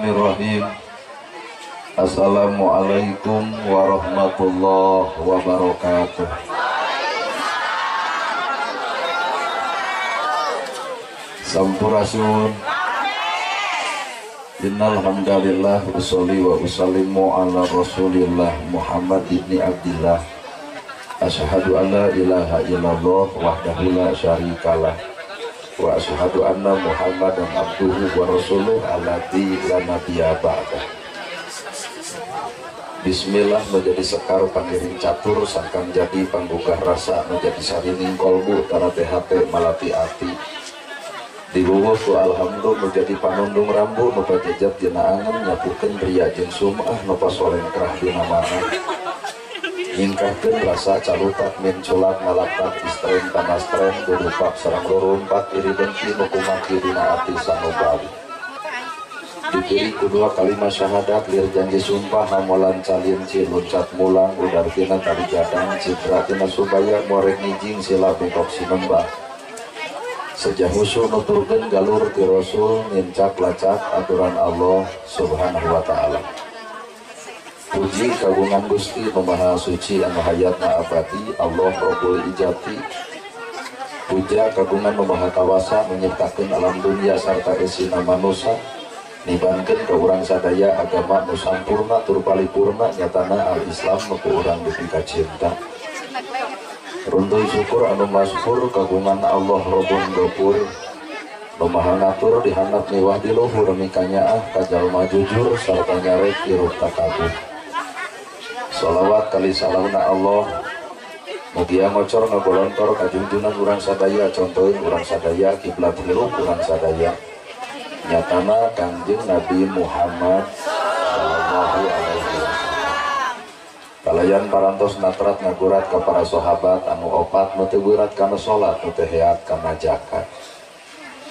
Bismillahirrahmanirrahim. Assalamualaikum warahmatullahi wabarakatuh. Sampurasun. Innal hamdalillah usolli wa usallimu ala Rasulillah Muhammad ibni Abdillah. Asyhadu an la ilaha illallah wahdahu la syarikalah wa asyhadu anna Muhammadan abduhu wa rasuluh alladzi la nabiyya ba'dah. Bismillah menjadi sekar pangiring catur sangkan jadi panggugah rasa menjadi sarining kolbu tara THT malati ati dibubuh ku alhamdulillah menjadi panundung rambu nu pajejat dina angen nyapukeun ria jeung sumah nu pasolen kerah dina mana nyingkahkeun rasa calutak min culat ngalatak istren tanastren dudupak sareng rurumpat iri dengki nu kumaki dina ati sanubali diberi kedua kalimat syahadat lir janji sumpah hamolan calin ci luncat mulang udar tina tali gadang citra tina subaya morek nijing sila bengkok sinembah sejahusu nuturkeun galur ti rasul nincak lacak aturan Allah subhanahu wa ta'ala. Puji kagungan Gusti nu Maha Suci anu hayatna abadi Allah Rabbul Ijati. Puja kagungan nu Maha Kawasa menyiptakeun alam dunia sarta esina manusia nibankeun ka urang sadaya agama nu sampurna tur paripurna nyatana al-Islam nu ku urang dipika cinta. Runtuh syukur anu masyhur kagungan Allah Rabbun Ghafur nu Maha ngatur dihandap mewah di luhur mikanyaah ka jalma jujur sarta nyarek irup takabur. Sholawat kali salauna Allah mugia ngocor ngagolontor ka junjunan urang sadaya contohin urang sadaya kiblat hirup urang sadaya nyatana Kangjeng Nabi Muhammad sallallahu alaihi wasallam. Kalayan parantos natrat ngagurat ka para sahabat anu opat nu teu beurat kana salat nu teu heat kana zakat.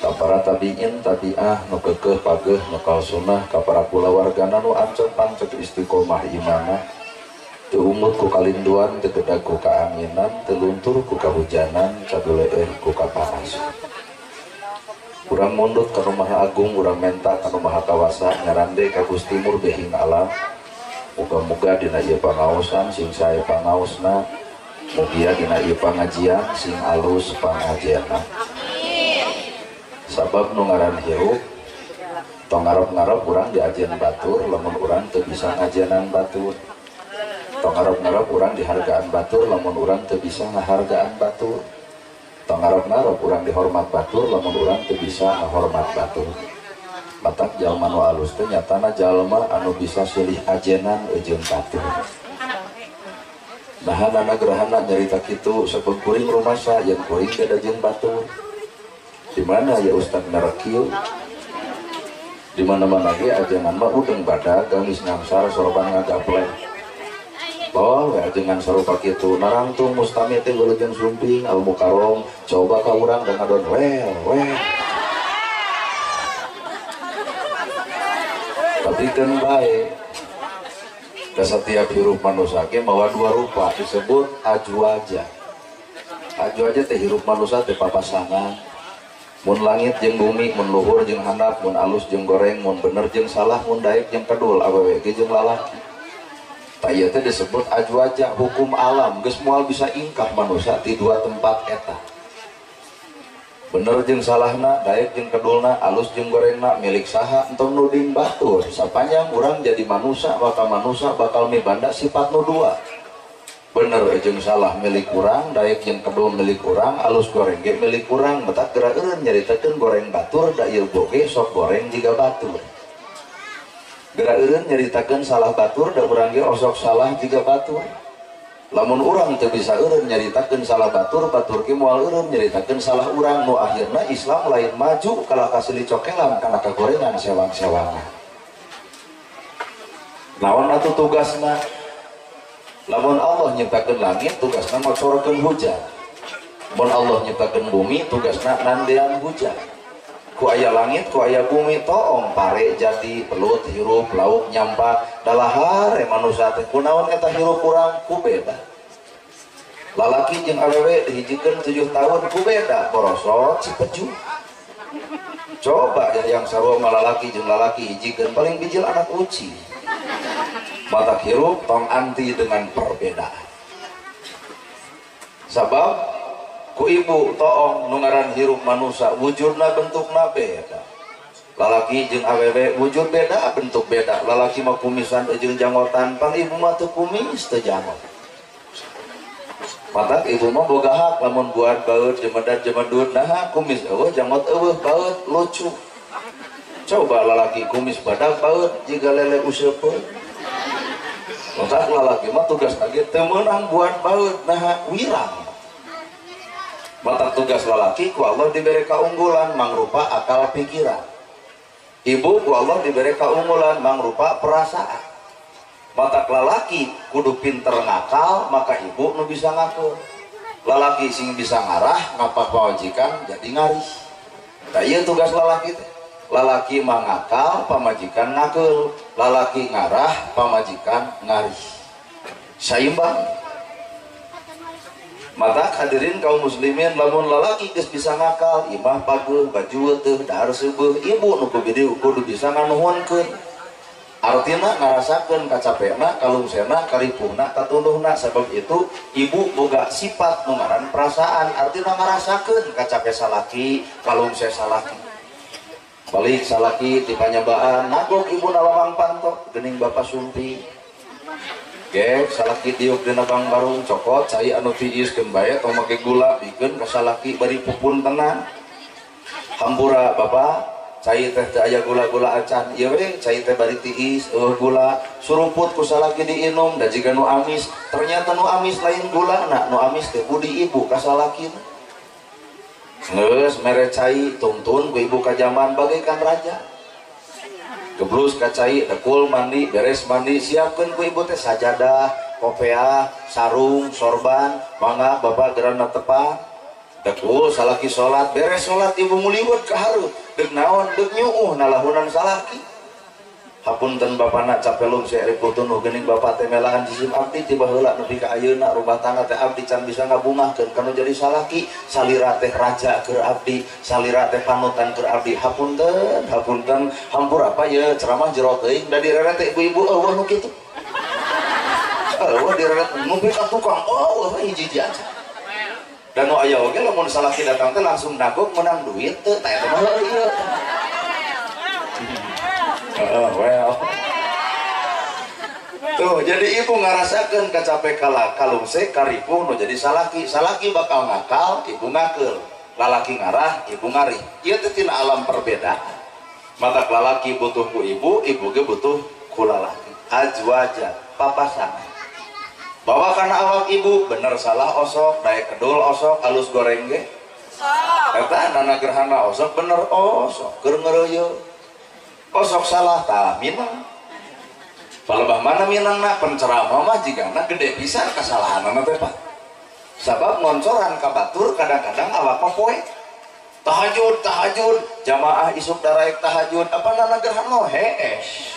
Ka para tabiin tabiah nu keukeuh pageuh nekal sunnah ka para kulawargana nu ancep pancek istiqomah imanah. Teu umut ku kalinduan, teu gedag ku kaanginan, teu luntur ku kahujanan, caduleeh ku kaparas. Urang mundut ka nu Maha Agung, urang menta ka nu Maha Kawasa, nyarande ka Gusti Mur behing alam. Muga-muga dina ieu pangaosan sing sae pangaosna, mugia dina ieu pangajian sing alus pangajianna. Sabab nu ngaran hirup, tong ngarep-ngarep urang diajian batur, lamun urang teu bisa ngajianan batur. Tong ngarep-ngarep urang dihargaan batur lamun urang teu bisa ngahargaan batur. Tong ngarep-ngarep urang dihormat batur lamun urang teu bisa ngahormat batur. Matak jalma nu alus teh nyatana jalma anu bisa silih ajenan eujeun batur. Nahanana gerahana nyarita kitu sakeun kuring rumasa yang kuring beda jeung batur. Di mana ya Ustaz Narakil? Di mana-mana ge ajenan mah udeng badag geus ngamsar sorban ngagaplek. Oh, jangan sarupa kitu narangtung mustami teh geuleung sumping al mukarrom coba ka urang da ngadon well. Tapi kan bae da setiap hirup manusia ge mawa dua rupa disebut ajwaja. Ajwaja teh hirup manusia teh papasangan. Mun langit jeung bumi, mun luhur jeung handap, mun alus jeung goreng, mun bener jeung salah, mun daek jeung kedul, awewe ge jeung lalaki. Taya teh disebut ajwaja hukum alam geus moal bisa ingkah manusia di dua tempat eta. Bener jeung salahna, daek jeung kedulna, alus jeung gorengna milik saha entong nuding batur. Sapanjang urang jadi manusia bakal mibanda sifat nu dua. Bener jeung salah milik urang, daek jeung kedul milik urang, alus goreng ge milik urang. Metak geura eureun nyaritakeun goreng batur da ieu boge sok goreng jiga batur. Geura eureun nyaritakeun salah batur da urang ge osok salah jiga batur. Lamun urang teu bisa eureun nyaritakeun salah batur ge moal eureun nyaritakeun salah urang nu akhirna Islam lain maju kala kasili cokelan kana kagorengan sewang-sewangan. Naon atuh tugasna? Lamun Allah nyiptakeun langit tugasna ngocorokeun hujan. Mun Allah nyiptakeun bumi tugasna nandean hujan. Ku aya langit, ku aya bumi toong pare jadi pelut hirup lauk nyampak dalahar manusia teh kunaon eta hirup urang ku beda. Lalaki jeung awewe dihijikeun 7 tahun ku beda borosot cipeju. Coba ya yang sarua malalaki jeung lalaki hiji kan paling bijil anak uci. Mata hirup tong anti dengan perbedaan. Sabab ku ibu toong nungaran hirup manusia wujudna bentukna beda. Lalaki jeung awewe wujud beda bentuk beda. Lalaki mah kumisan jeung janggotan, pang ibu mah teu kumis teu janggot. Mata ibu mah boga hak lamun buat baut jemedad nah kumis eueuh janggot eueuh baut lucu. Coba lalaki kumis badag baut jiga lele useupeun. Mata lalaki mah tugas lagi teu meunang buat baut nah wirang. Mata tugas lalaki ku Allah diberi keunggulan mangrupa akal pikiran. Ibu ku Allah diberi keunggulan mangrupa perasaan. Mata lalaki kudu pinter ngakal, maka ibu nu bisa ngakur. Lalaki sing bisa ngarah ngapa pamajikan jadi ngaris. Nah iya tugas lalaki teh. Lalaki mah ngakal, pamajikan ngakeul. Lalaki ngarah, pamajikan ngaris. Saimbang. Mata hadirin kaum muslimin, lamun lalaki geus bisa ngakal, imah pageuh, baju teu, dahar seubeul, ibu nu kudu bisa nganuhunkeun. Artinya ngarasakeun kacapena, kalungsena, karipuhna, katunduhna. Sebab itu ibu boga sifat numaran perasaan. Artinya ngarasakeun kacape salaki, kalungse salaki. Balik salaki di panyabaan, nagok ibu nalawang pantok, gening bapak sumpi. Gek salaki diuk dina bang barung cokot, cai anu tiis kembaya atau make gula bikin ka salaki bari pupun tenang. Hampura bapak. Cai teh teu aya gula-gula acan ieu we cai teh bari tiis gula suruput ku salaki diinum da jiga nu amis ternyata nu amis lain gulana nu amis teh budi ibu ka salakina geus mere cai tuntun ku ibu ka jaman bagaikan raja geblus ka cai dekul mandi beres mandi siapkeun ku ibu teh sajadah kopiah sarung sorban mangga bapak gerana tepat dekul salaki sholat beres sholat ibu muliwat ke harut dek naon dek nyuuh nalahunan salaki hapunten bapana capelum saya riputun gening bapak teh melahan jisim abdi tiba heula nepi ka ayeuna rumah tangga teh abdi can bisa ngabungahkeun kanu jadi salaki salira teh raja keur abdi salira teh panutan keur abdi hapunten hampur apa ya ceramah jero teuing da direret ibu-ibu eueuh nu kitu eueuh direret numpik ka tukang eueuh hiji-hiji aja. Dan nu aya oge lamun salaki datang teh langsung nagok menang duit teu tah eta mah ieu. Well. Tuh jadi ibu ngarasakeun kacape kalungse karipuh nu jadi salaki. Salaki bakal ngakal, ibu ngakeul. Lalaki ngarah, ibu ngarih. Ieu teh tina alam perbedaan. Mata lalaki butuh ku ibu, ibu ge butuh ku lalaki. Azwaja, papasangan. Bawa karena awak ibu bener salah osok daek kedul osok halus goreng ge eta nana gerhana osok bener osok keur ngeureuyeun osok salah tah minang palebah mana minangna penceramah mah jigana gede pisan kasalahanna teh Pak sabab ngoncoran ka batur kadang-kadang awak mah poe tahajud jamaah isuk daraek tahajud apa nana gerhana hees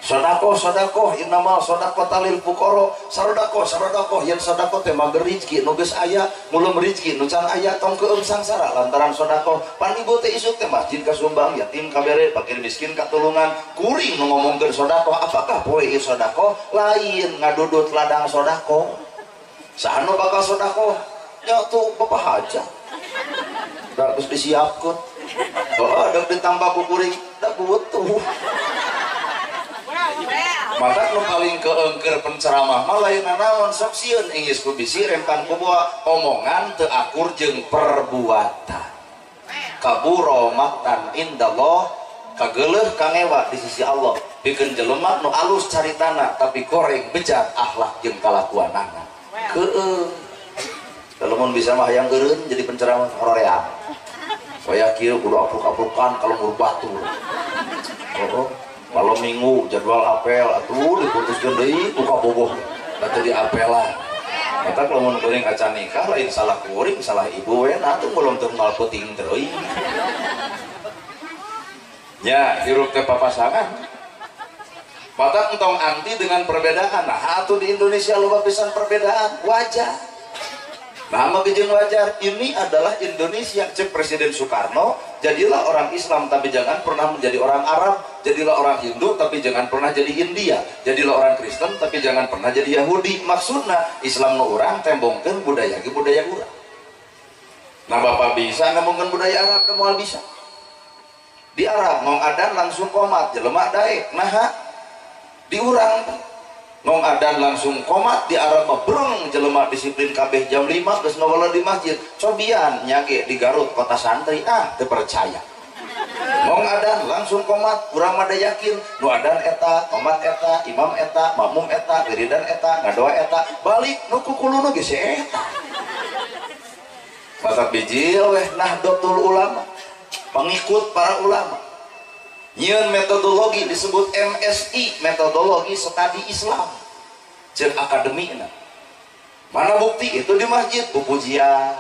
sodakoh innamal sodakoh talil fukoro sodakoh yang sodakoh teh mager rizki nu geus aya mulum rizki nu can aya tong keum sangsara lantaran sodakoh pan ibu teh isuk teh masjid kasumbang yatim kabere fakir miskin katulungan kuring nu ngomongkeun sodakoh apakah poe ieu sodakoh lain ngadudut ladang sodakoh saha nu bakal sodakoh nya tuh bapak haja da geus disiapkeun ada ditambah ku kuring da butuh maka nu paling keengker penceramah mah lain naon sok sieun enggeus ku bisi rentan ku bawa omongan teu akur jeung perbuatan kaburo maqtan indallah kageuleuh kangewa di sisi Allah pikeun jelema nu alus caritana tapi goreng bejat akhlak jeung kalakuanana keung lamun bisa mah hayang eureun jadi penceramah hoream saya kieu kudu apluk-aplukan kalau murbatur malam minggu jadwal apel atuh diputuskeun deui ku kabogoh da teu diapelan eta lamun kuring acan nikah lain salah kuring salah ibu we nah atuh belum teu moal peuting teuing nya hirup teh papasangan maka entong anti dengan perbedaan nah atuh di Indonesia loba pisan perbedaan wajar Nah, maka jeung wajar, ini adalah Indonesia. Cek Presiden Soekarno, jadilah orang Islam tapi jangan pernah menjadi orang Arab, jadilah orang Hindu tapi jangan pernah jadi India, jadilah orang Kristen tapi jangan pernah jadi Yahudi. Maksudnya Islam nu urang tembongkeun budaya ge budaya urang. Nah, Bapak bisa ngomongkeun budaya Arab teh moal bisa. Di Arab ngong adan langsung qomat, jelema daek. Nah, di urang ngong adan langsung komat, di Arab mah breng jelema disiplin kabeh jam 5 geus ngawala di masjid. Cobian nyage di Garut kota santri teu percaya. Ngong adan langsung komat, urang mah da yakin nu adan eta, komat eta, imam eta, makmum eta, wiridan eta, ngadoa eta, balik nu kukuluna ge eta. Mata bijil weh Nahdlatul Ulama, pengikut para ulama. Nyeun metodologi disebut MSI, metodologi studi Islam. Jeung akademina. Mana bukti itu di masjid pupujian.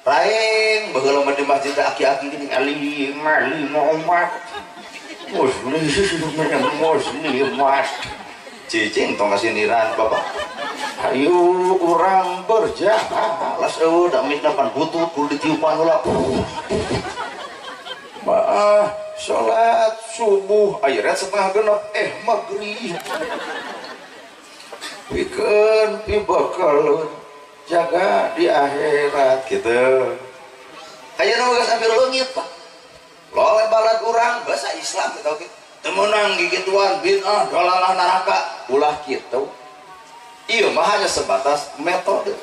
Raeng baheula mah di masjid aki-aki gini alim umat. Muslimat. Cicing tong kasiniran Bapak. Hayu urang berjalan. Las eueuh da mitna pan butut kudu ditiupan heula. Sholat subuh ayat setengah genap maghrib pikeun pibakal jaga di akhirat gitu. Aya nu geus sampai leungit Pak. Loleh balad urang bahasa Islam gitu oke. Teu meunang gigituan bid'ah dolalah neraka ulah kitu. Ieu mah hanya sebatas metode.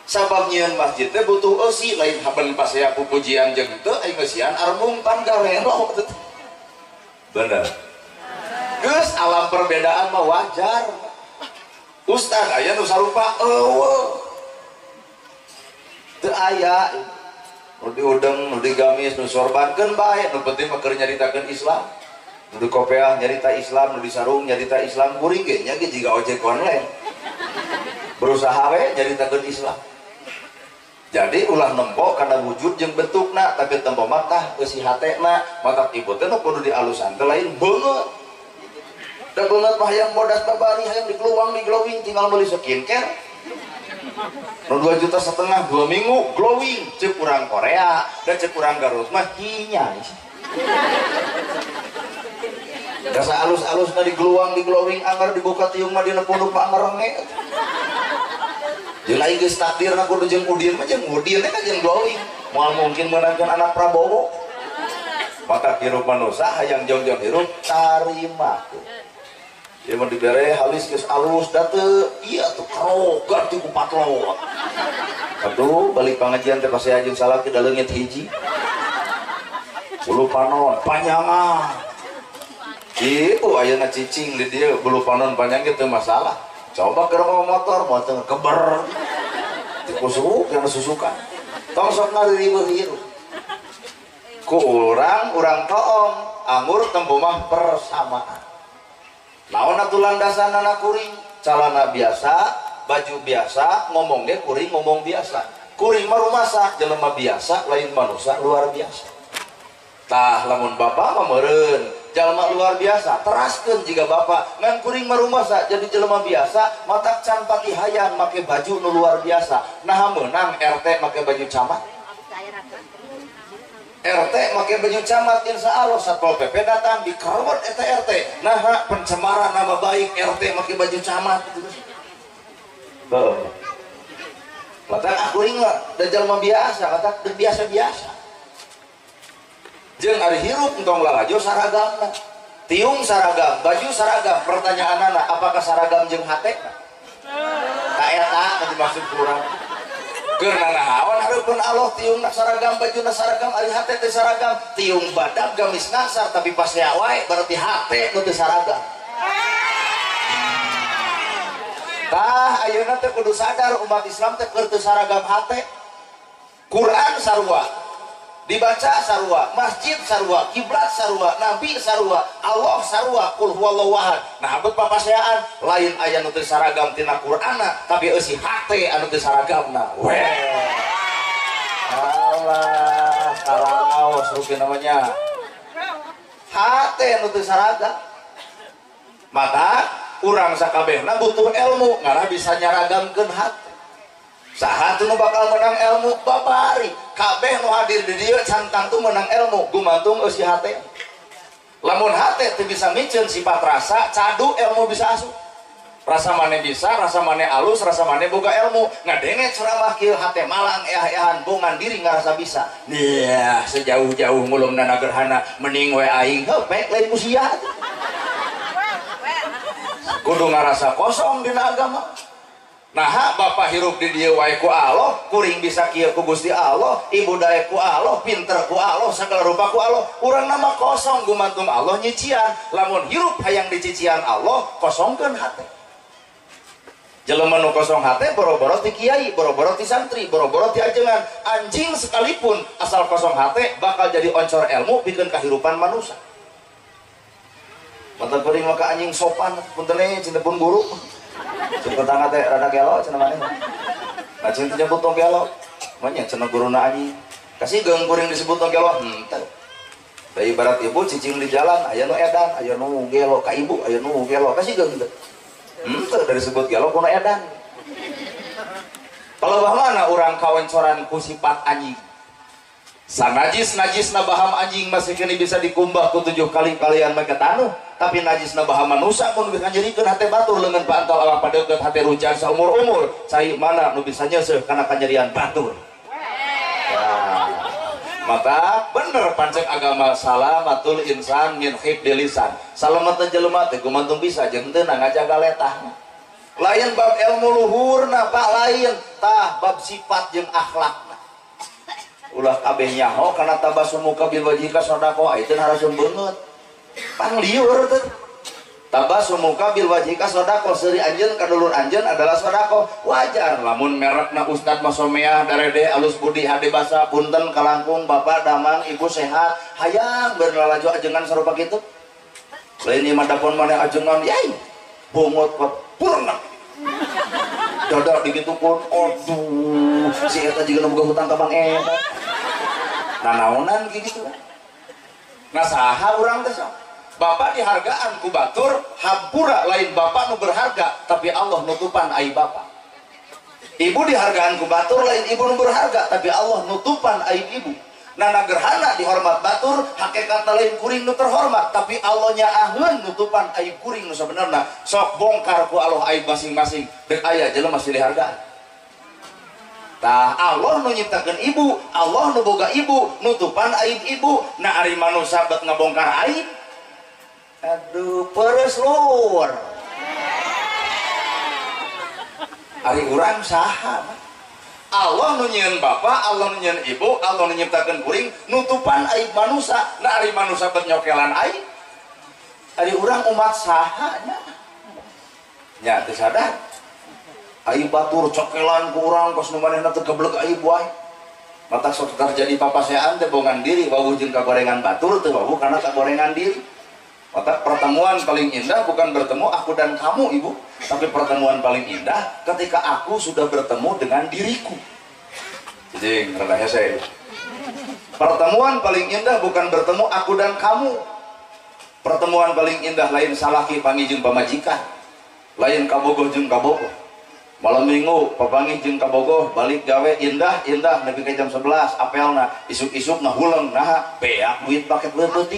Sabab nyieun masjid teh butuh eusi lain haben pas aya pupujian jeung teu aya ngeusian arbung pan garero. Bener. Geus alam perbedaan mah wajar. Ustaz aya nu sarupa eueuh. Teu aya nu diudeng, nu digamis, nu sorbankeun bae, nu penting mah keur nyaritakeun Islam. Nu di kopeah nyarita Islam, nu di sarung nyarita Islam, kuring ge nya ge jiga ojek online. Berusaha we nyaritakeun Islam. Jadi ulah nempo karena wujud jeung bentukna, tapi tempo matah eusi hatena, mata ibu teh nu kudu dialusan teh lain beungeut. Da beungeut mah hayang bodas babari, hayang digluwang, diglowing, tinggal meuli skincare. Nu 2,5 juta 2 minggu glowing, ceuk urang Korea, da ceuk urang Garut mah hinyai. Dasa alus-alusna digluwang, diglowing, anggar dibuka tiung mah dina punduk mah anggar renge. Jeung aing geus takdirna kudu jeung Udin mah jeung Udin teh jeung glowing. Moal mungkin meunangkeun anak Prabowo. Maka hirup manusia hayang jong-jong hirup tarima. Ieu mah dibere halis geus alus da teu ieu tuh karogan ti ku patlot. Aduh balik pangajian teh pasea jeung salaki da leungit hiji. Bulu panon panjangan. Itu ayeuna cicing di dieu bulu panon panjang teu masalah. Coba ke motor keber dikusuk yang susukan tong sok ngaririweuh hirup ku urang toong anggur tempo mah persamaan. Naon atuh landasanana kuring? Calana biasa, baju biasa, ngomong ge kuring ngomong biasa. Kuring mah rumasa, jelema biasa lain manusia luar biasa. Tah lamun bapak mah meureun jalma luar biasa, teraskeun jika bapak ngan kuring marumasa jadi jelema biasa, matak can pati hayang make baju nu luar biasa. Nah meunang RT make baju camat, RT make baju camat, insya Allah Satpol PP datang dikerwet eta RT. Nah pencemaran nama baik RT make baju camat gitu. Matak kuring mah da jalma biasa, matak biasa-biasa. Jeung ari hirup entong lalajo saragamna. Tiung saragam, baju saragam. Pertanyaan anak, apakah saragam jeung hate? Ka eta tadi maksud kurang. Keur nanaon hareupeun Allah tiungna saragam, bajuna saragam, ari hate teh saragam. Tiung badak gamis ngasar tapi pas wae berarti hate nu teu saragam. Tah ayeuna teh kudu sadar umat Islam teh keur teu saragam hate. Quran sarua dibaca sarua, masjid sarua, kiblat sarua, nabi sarua, Allah sarua, qul huwallahu ahad. Nah abet papaseaan lain aya nu teu saragam tina Qur'anna tapi eusi hate anu teu saragamna. Weh. Allah, karaos rugi namanya. Hate anu teu saragam. Maka urang sakabehna butuh ilmu ngana bisa nyaragamkeun hate. Saha tuh nu bakal menang ilmu babari kabeh nu hadir di dieu cantang tuh menang ilmu gumantung eusi hate. Lamun hate teu bisa miceun sifat rasa cadu ilmu bisa asup. Rasa maneh bisa, rasa maneh alus, rasa maneh boga ilmu. Ngadenge ceramah kieu hate malang eah-eahan bongan diri ngarasa bisa. Nya sejauh-jauh mulungna nagerhana mending we aing heupe lain musia. Kudu ngarasa kosong dina agama. Nah, bapak hirup di dieu wae ku Allah, kuring bisa kieu ku Gusti Allah, ibu dae ku Allah, pinter ku Allah, segala rupa ku Allah. Urang nama kosong gumantung Allah nyician. Lamun hirup hayang dicician Allah, kosongkeun hate. Jelema nu kosong hate boro-boro ti kiai, boro-boro ti santri, boro-boro ti ajengan. Anjing sekalipun asal kosong hate bakal jadi oncor ilmu pikeun kahirupan manusia. Mata kuring maka anjing sopan, punten cinta pun guru. Cenah tangga teh rada gelo cenah maneh. Nah cenah nyebut tong gelo. Manya cenah guruna anjing. Kasih geung kuring disebut tong gelo. Henteu. Da ibarat ibu cicing di jalan, aya nu edan, aya nu gelo ka ibu, aya nu gelo kasih geung teh. Henteu dari sebut gelo kuno edan. Palebah mana urang kawencoran ku sifat anjing. Sanajis-najisna baham anjing masih kini bisa dikumbah ku 7 kali kalian make tanuh. Tapi najisna baham manusia pun bisa nyerikeun hate batur leungeun paantol awak padeukeut hate rujan saumur-umur. Cai mana nu bisa nyeuseuk kana kanyerian batur. Ya. Maka bener pancen agama salamatul insan min hifdil lisan. Salamatna jelema teh gumantung bisa jeung teu ngajaga letah. Lain bab ilmu luhurna Pak lain tah bab sifat jeung akhlak. Ulah kabeh nyaho kana tabasumuka bil wajhika sadaqah itu harasum beungeut. Pang lieur teh. Tabasumuka bil wajhika sadaqah seuri anjeun ka dulur anjeun adalah sadaqah. Wajar lamun merekna Ustad Masomeah darede alus budi hade basa punten kalangkung bapak damang ibu sehat hayang berlalajo ajengan sarupa kitu. Lain ieu madapun maneh ajengan yai bungut purna. Dadak digitukeun aduh si eta jiga nu boga hutang ka Bang Eta. Nanaonan gitu. Nah saha urang teh bapak dihargaan ku batur hampura lain bapak nu berharga tapi Allah nutupan aib bapak. Ibu dihargaan ku batur lain ibu nu berharga tapi Allah nutupan aib ibu. Nah nagerhana dihormat batur hakikatna lain kuring nu terhormat tapi Allah nyaaheun nutupan aib kuring nu sabenerna sok bongkar ku Allah aib masing-masing deuk aya jelema masih dihargaan. Tah Allah nu nyiptakeun ibu, Allah nu boga ibu, nutupan aib ibu. Nah ari manusia bet ngabongkar aib. Aduh, peres luar. Ari urang saha? Allah nu nyieun bapa, Allah nu nyieun ibu, Allah nu nyiptakeun kuring, nutupan aib manusia. Nah ari manusia bet nyokelan aib. Ari urang umat saha nya? Nya teu sadar. Aib batur cokelan ku urang kos nu manehna teu geblek aib wae. Mata sok terjadi papasean teh bongan diri wawuh jeung kagorengan batur teu wawuh kana kagorengan diri. Mata pertemuan paling indah bukan bertemu aku dan kamu ibu, tapi pertemuan paling indah ketika aku sudah bertemu dengan diriku. Jadi rada hese. Pertemuan paling indah bukan bertemu aku dan kamu. Pertemuan paling indah lain salaki panggih jeung pamajikan. Lain kabogoh jeung kabogoh. Malam minggu papangih jeung kabogoh balik gawe indah nepi ka jam 11 apelna isuk-isuk ngahuleng nah beak duit paket leutik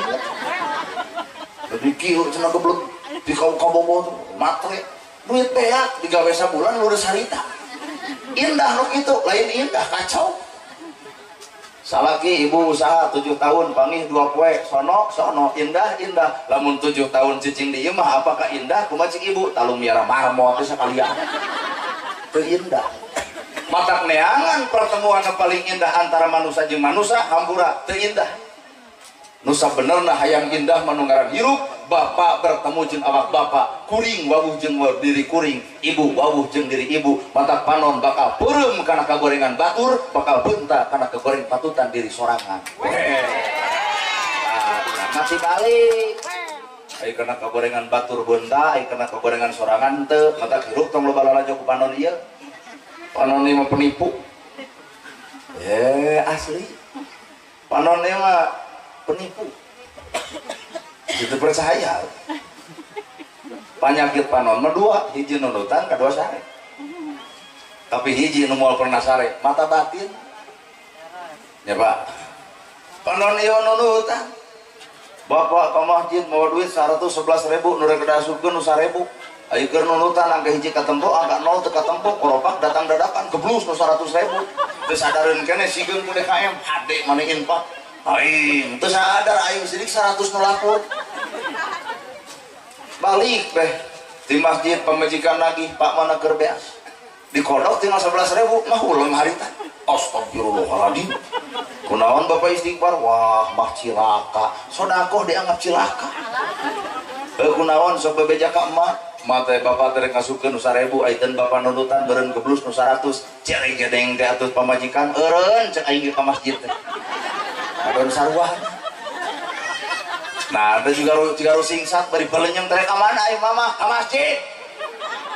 lebih kieu cenah goblok di kabogoh matre duit beak digawe sabulan ludes harita indah nu kitu lain indah kacau. Salaki ibu usaha 7 tahun pangih 2 poe sono indah lamun 7 tahun cicing di ieu mah apakah indah kumaha cik ibu talung miara marmot teh sakalian teu indah. Matak neangan pertemuan paling indah antara manusia jeung manusia hampura teu indah. Nu sabenerna hayang indah manunggaran hirup bapak bertemu jeung awak bapak kuring wawuh jeung diri kuring ibu wawuh jeung diri ibu matak panon bakal peureum kana kagorengan batur bakal beunta kana kagoreng patutan diri sorangan. Mati balik ai kana kagorengan batur beunta ai kana kagorengan sorangan teu matak hirup tong loba lalajo ku panon ieu. Panon ieu mah penipu. Asli. Panon ieu mah penipu. Itu percaya. Penyakit panon mah 2, hiji nunutan, kedua sare. Tapi hiji nu moal pernah sare mata batin ya Pak. Panon ieu nunutan Bapak ke masjid mau duit 111.000 nu rek dasupkeun nu 1.000 ayo keur nunutan angka hiji katempo angka 0 teu katempo koropak datang dadakan keblus nu 100.000 teu sadareun keneh sigeun ku DKM hade mane infak aing teu sadar aing sidik 100 nu lapor balik beh di masjid pemajikan lagi Pak mana keur beas dikodok tinggal 11.000 mah ulang harita astagfirullahaladzim kunaon Bapak istighfar wah mah cilaka sodakoh dianggap cilaka kunaon sok bebeja ka emak mata Bapak teh ngasupkeun nu 1.000 ayeuna Bapak nunutan beureun keblus nu 100 cereng gedeng teh atuh pamajikan eureun cek aing ka masjid teh adon sarwah nah ada juga singsat bari balenyem teh ka mana aing mama ka masjid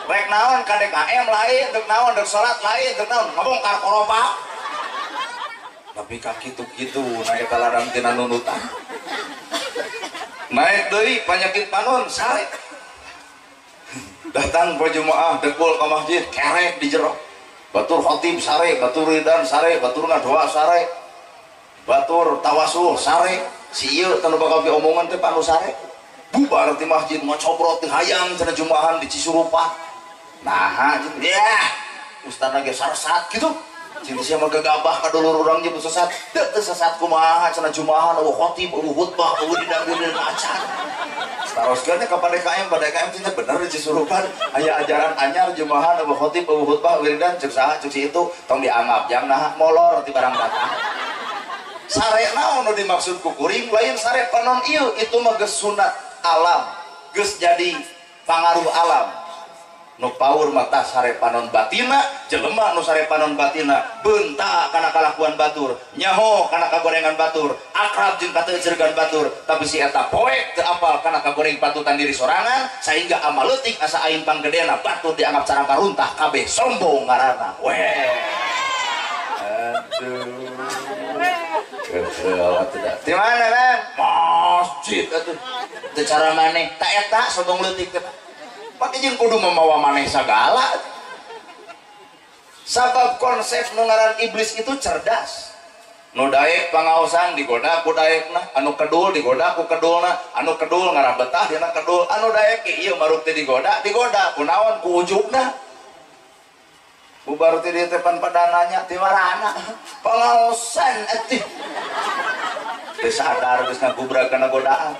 rek naon ka DKM lain dek naon dek salat lain dek naon ngabongkar koropak tapi ka kitu-kitu naik ka ladang tina nunutan naik deui panyakit panon sare datang poe jemaah dekul ka masjid kerek di jero batur khatib sare batur ridan sare batur ngadoa sare batur tawasul sare si ieu tanu bakal diomongan teh panu sare bubar ti masjid ngocobrot teh hayang cenah jumaahan di Cisurupan nah ya ustaz lagi sarsat gitu cinta siapa gegabah ka dulur urang jeung sesat teu sesat kumaha cenah jumaahan eueuh khatib eueuh khutbah eueuh didanggeun acara taroskeun ka DKM cenah bener di Cisurupan aya ajaran anyar jumaahan eueuh khatib eueuh khutbah wiridan ceuk saha ceuk si itu tong dianggap jang nah molor ti barang datang sare naon nu dimaksud ku kuring lain sare panon ieu itu mah geus sunat alam geus jadi pangaruh alam nu paur mata sare panon batina jelema nu sare panon batina beunta kana kalakuan batur nyaho kana kagorengan batur akrab jeung kateuceurgan batur tapi si eta poek teu apal kana kagoreng patutan diri sorangan sehingga amal leutik asa aing panggedena batur dianggap carangka runtah kabeh sombong ngaranna weh aduh di mana kan masjid atuh teu cara maneh ta eta sombong leutik teh pake jeung kudu memawa maneh sagala sabab konsep nu ngaran iblis itu cerdas nu daek pangaosan digoda ku daekna anu kedul digoda ku kedulna anu kedul ngaran betah dina kedul anu daek ieu maruk teh digoda kunaon ku ujugna bubar teh di tepan padananya ti warana pangaosan atuh teu sadar geus ngagubrag kana godaan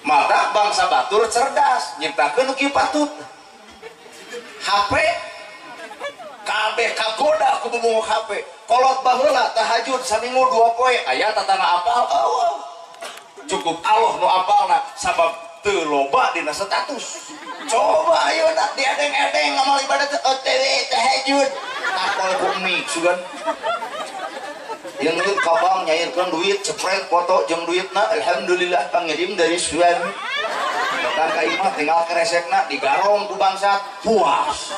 maka bangsa batur cerdas nyiptakeun kieu patut HP kabeh kagoda ku bubung HP kolot baheula tahajud saminggu 2 poe aya tatangga apal cukup Allah nu apalna sabab teu loba dina status coba ayeuna diedeng-edeng ngamal ibadah OTW tahajud apal ku mik sugan yang duit kabang nyairkan duit cepret foto jeung duitna alhamdulillah pangirim dari suami datang ka imah tinggal keresekna digarong ku bangsat puas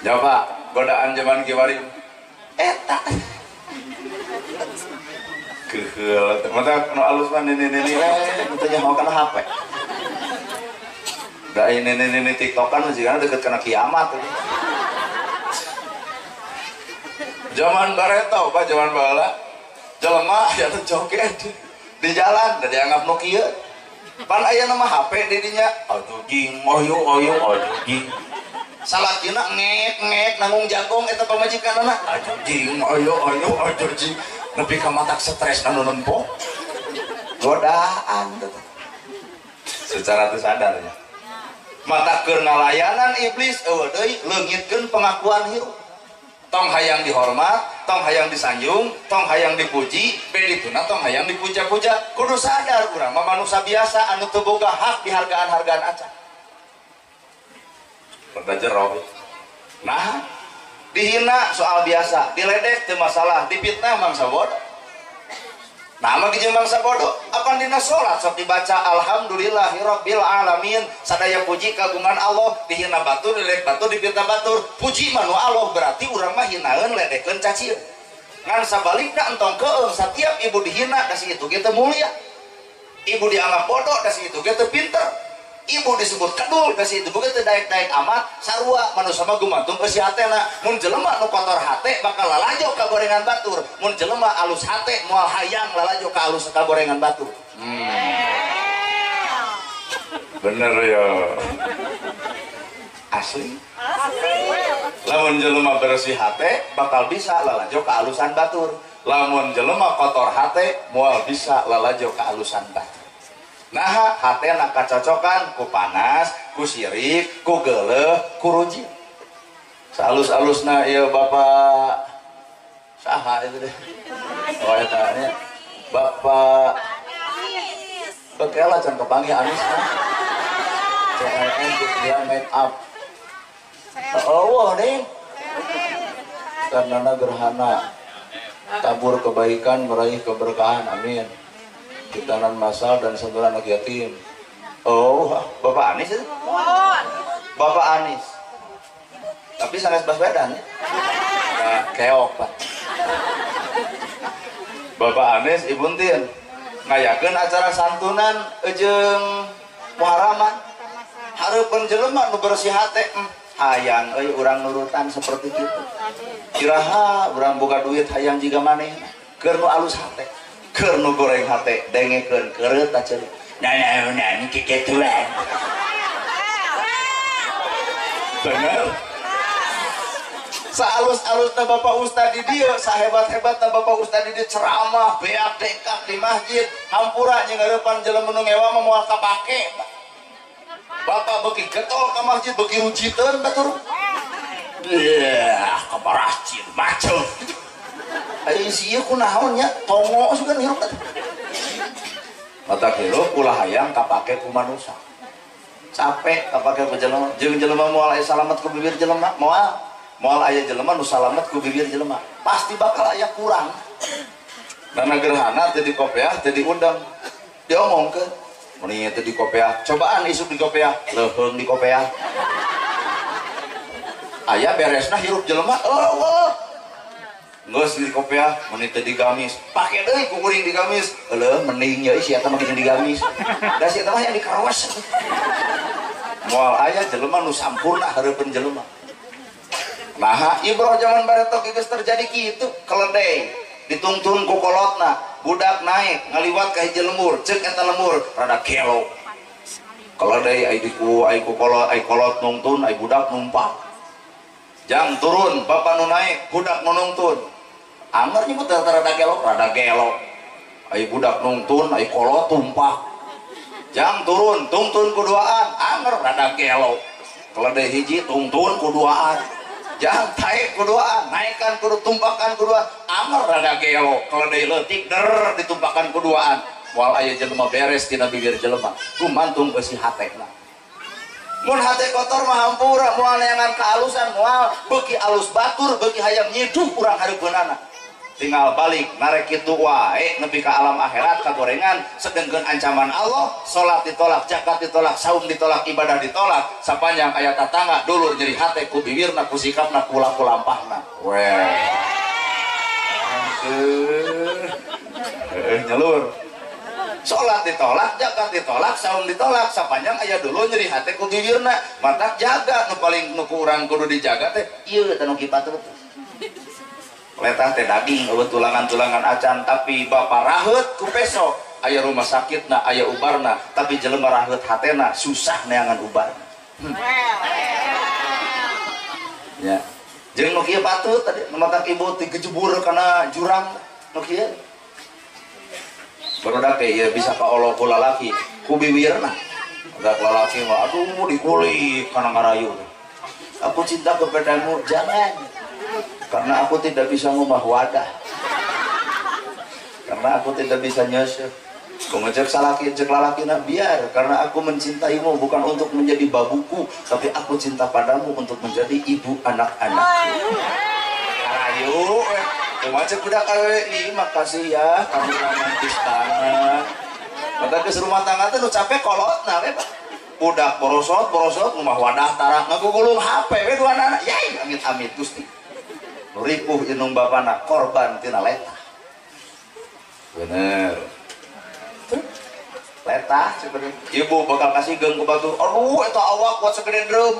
coba godaan zaman kiwari eta keheul mata nu alus mah nini teh nyaho kana HP da ini tiktokan juga deket kana kiamat zaman bareto pak zaman bala jelema aya teh joget di jalan da dianggap nu kieu pan aya nama HP di dinya aduh jing oyo jing salakina ngek nanggung jagong eta pamajikanana aduh jing oyo jing nepi ka matak stres anu nempo godaan secara teu sadarnya mata keur ngalayanan iblis eueuh deui leungitkeun pengakuan hirup tong hayang dihormat, tong hayang disanjung, tong hayang dipuji, bedituna tong hayang dipuja-puja. Kudu sadar urang mah manusia biasa anu teu boga hak dihargaan-hargaan acan. Pada jero. Nah, dihina soal biasa, diledek teu masalah, dipitnah mangsa bodoh. Nah, mah jeung mangsa bodoh, apan dina salat sok dibaca alhamdulillahirabbil alamin, sadaya puji kagungan Allah, dihina batur, diledek batur, dipitnah batur. Puji manu Allah berarti urang mah hinaeun ledekeun cacieun. Ngan sabalikna entong keung setiap ibu dihina da si itu ge teu mulia. Ibu dianggap bodoh da si itu ge teu pinter. ibu disebut kedul ke situ begitu daek-daek amat sarua manusia mah gumantung ke si hatena mun jelema nu kotor hate bakal lalajo ka gorengan batur mun jelema alus hate moal hayang lalajo ka alus ka gorengan batur. Bener ya asli lamun jelema bersih hate bakal bisa lalajo ka alusan batur lamun jelema kotor hate moal bisa lalajo ka alusan batur. Nah hati nak kacocokan ku panas ku sirik ku geuleuh ku ruji salus-alusna ieu bapak saha itu deh oh eta nya bapak bekela can kepanggih Anis kan CLN dia make up Allah nih karena gerhana tabur kebaikan meraih keberkahan amin hitanan masal dan sentuhan anak yatim. Oh, Bapak Anis itu? Bapak Anis. Tapi sanes Baswedan ya? Keok Pak. Bapak Anis, Ibu Tin ngayakeun acara santunan jeung muharaman. Hareupeun jelema nu bersih hate, hayang euy urang nurutan seperti kitu. Kiraha urang boga duit hayang jiga maneh keur nu alus hate. Keur nu goreng hate dengekeun keureut aja nah kikituan bener saalus-alusna Bapak Ustad di dieu sahebat-hebatna Bapak Ustad di dieu ceramah beak dekak di masjid hampura nya ngarepan jelema nu ngewa mah moal kapake Bapak beuki getol ka masjid beuki rujiteun batur kabaracin macem ai sieu kunaon nya tongo sugan hirup mata hirup ulah hayang kapake ku manusia capek kapake ku jelema jeung jelema moal aya salamet ku bibir jelema moal aya jelema nu salamet ku bibir jelema pasti bakal aya kurang dana gerhana teu di kopiah teu diundang diomongkeun mun ieu teu di kopiah cobaan isuk di kopiah leuheung di kopiah aya beresna hirup jelema ngeus di kopiah menit di gamis pake deui ku kuring di gamis eueuh mending nya sia eta mah di gamis da sia eta mah yang di karawas moal aya jelema nu sampurna hareupeun jelema nah ibroh zaman baretok geus terjadi kitu keledai ditungtun ku kolotna budak naik ngaliwat ka hiji lembur ceuk eta lembur rada kelo keledai ai ku kolot nungtun ai budak numpak jang turun bapak nu naik budak nu nungtun anger nyebut rada gelo ai budak nungtun ai kolot tumpah jang turun tungtun kuduaan anger rada gelo keledai hiji tungtun kuduaan jang taek kuduaan naikkan kudu tumpakan kuduaan anger rada gelo keledai leutik der ditumpakan kuduaan moal aya jelema beres tina bibir jelema gumantung beusi hatena mun hate kotor mah hampura moal neangan kaalusan moal beuki alus batur beuki hayang nyiduh urang hareupeunana tinggal balik narek kitu wae nepi ka alam akhirat kagorengan sedengkeun ancaman Allah salat ditolak zakat ditolak saum ditolak ibadah ditolak sapanjang aya tatangga dulur nyeri hate ku bibirna ku sikapna ku lampahna weh nyalur salat ditolak zakat ditolak saum ditolak sapanjang aya dulu nyeri hate ku bibirna matak jaga nu paling nu ku urang kudu dijaga teh ieu teh nu kipatut letah teh daging eueuh tulangan-tulangan acan tapi bapak raheut ku peso aya rumah sakitna aya ubarna tapi jelema raheut hatena susah neangan ubarna ya jeung nu kieu patut tadi matak ibu digejebur kana jurang nu kieu barudak teh ieu bisa kaolo ku lalaki ku bibirna ada lalaki mah aduh dikulik kana ngarayu aku cinta kepadamu jangan karena aku tidak bisa ngubah wadah karena aku tidak bisa nyesek ku ngecek salaki cek lalaki na biar karena aku mencintaimu bukan untuk menjadi babuku tapi aku cinta padamu untuk menjadi ibu anak-anakku ayo cek budak KWI makasih ya kamu romantis banget mata ke rumah tangga tuh nu capek kolot nah budak borosot ngumah wadah tarak ngagugulung HP we dua anak yai amit-amit Gusti ripuh inung bapana korban tina letah bener letah tah sebenarnya ibu bakal kasih geng ke batur aduh itu awak kuat segede drum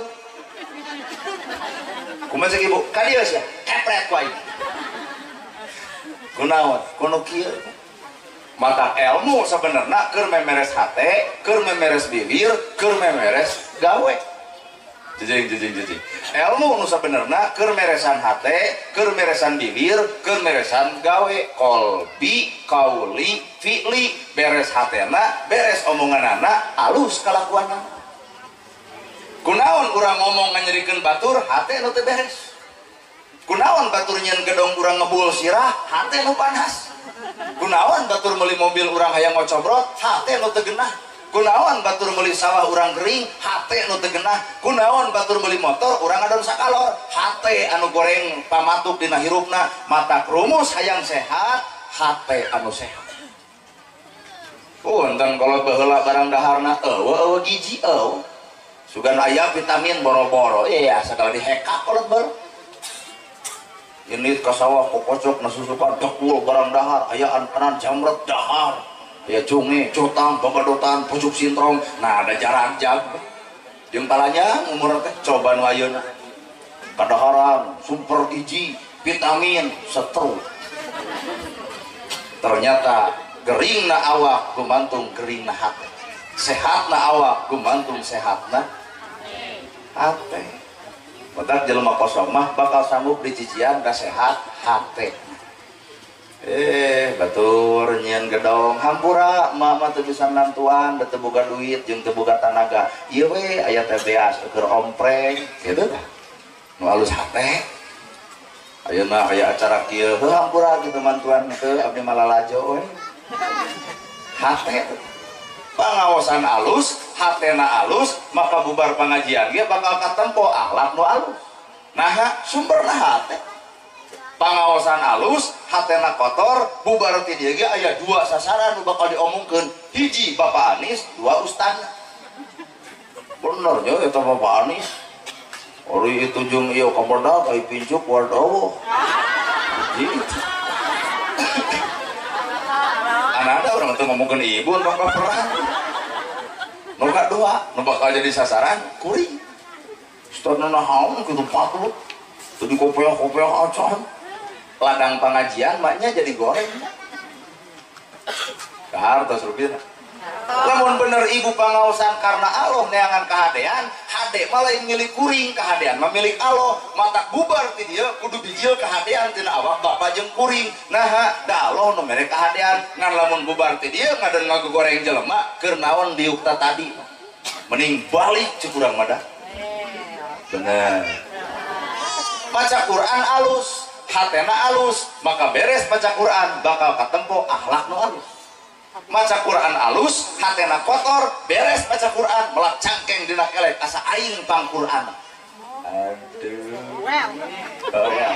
kumaha cek ibu ka dieu sia kepret wae kunaon kuno kieu mata ilmu sebenarnya keur memeres hate keur memeres bibir keur memeres gawe jejing ilmu nu sebenarnya keur meresan hate keur meresan bibir keur meresan gawe kolbi kauli fi'li beres hatena beres omonganana alus kalakuanna kunaon urang ngomong nganyerikeun batur hate nu teu beres kunaon batur nyeun gedong urang ngebul sirah hate nu panas kunaon batur meuli mobil urang hayang ngocobrot hate nu teu genah kunaon batur meuli sawah urang kering hate anu teu genah kunaon batur meuli motor urang adon sakalor hate anu goreng pamatuk dina hirupna mata rumus hayang sehat hate anu sehat enten kalau baheula barang daharna eueuh giji eueuh sugan aya vitamin boro-boro iya sakala dihekak kolot baru ini ka sawah kokocok na susukan dekul barang dahar aya anan jamret dahar ya cungi, cutang, babadotan, pucuk sintrong nah ada jarak jag jeung palanya umur teh coba nu ayeuna kadaharan, super gizi, vitamin, setru ternyata geringna awak gumantung geringna hate sehatna awak gumantung sehatna hate badak jelema kosong mah bakal sanggup dicician da sehat hate batur nyen gedong hampura mama teu bisa nantuan da teu boga duit jeung teu boga tanaga ieu we aya teh beas keur ompreng kitu tah nu alus hate ayeuna aya acara kieu heuh hampura kitu mantuan teu abdi malalajo we hate pangaosan alus hatena alus maka bubar pengajian ge bakal katempo akhlak nu alus nah sumberna hate pangaosan alus hatena kotor bubar ti dieu ge aya dua sasaran nu bakal diomongkeun hiji Bapak Anis dua ustaz bener nya eta Bapak Anis ori itu jeung ieu kabodag ai pinjuk wardawo gitu ananda urang teu ngomongkeun ibu nu perang nu kadua nu bakal jadi sasaran kuring ustaz nu nahaun kitu patut teu dikopeah-kopeah acan ladang pengajian maknya jadi goreng kahar tos rupina lamun bener ibu pangaosan karena Allah neangan kahadean hade malah milik kuring kahadean mah milik Allah mata bubar ti dieu kudu bijil kahadean tina awak bapa jeung kuring nah da Allah nu mere kahadean ngan lamun bubar ti dieu ngadeun ngagoreng jelema keur naon diukta tadi mending balik cek urang mah da bener maca Quran alus hatena alus maka beres baca Quran bakal katempo akhlak nu alus maca Quran alus hatena kotor beres baca Quran melak cangkeng dina kelek asa aing pang Quran aduh oh ya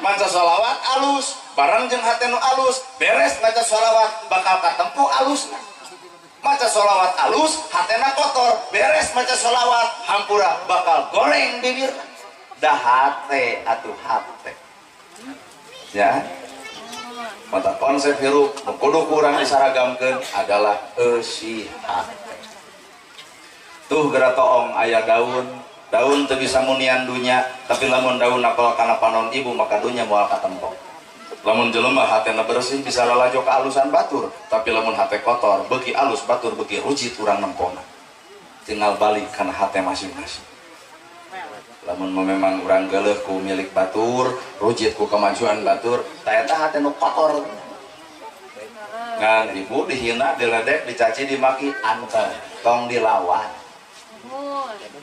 maca sholawat alus bareng jeung hate nu alus beres maca sholawat bakal katempo alusna maca sholawat alus hatena kotor beres maca sholawat hampura bakal goreng bibirna dah hate atuh hate ya mata konsep hirup kudu kurang disaragamkeun adalah eusi hate tuh geura toong aya daun teu bisa munian dunya tapi lamun daun apal kana panon ibu maka dunya moal katempo lamun jelema hatena bersih bisa lalajo ka alusan batur tapi lamun hate kotor beuki alus batur beuki rujit urang nempona tinggal balik kana hate masing-masing lamun memang urang geuleuh ku milik batur rujit ku kemajuan batur eta hate nu kotor ngan ibu dihina diledek dicaci dimaki anteng tong dilawan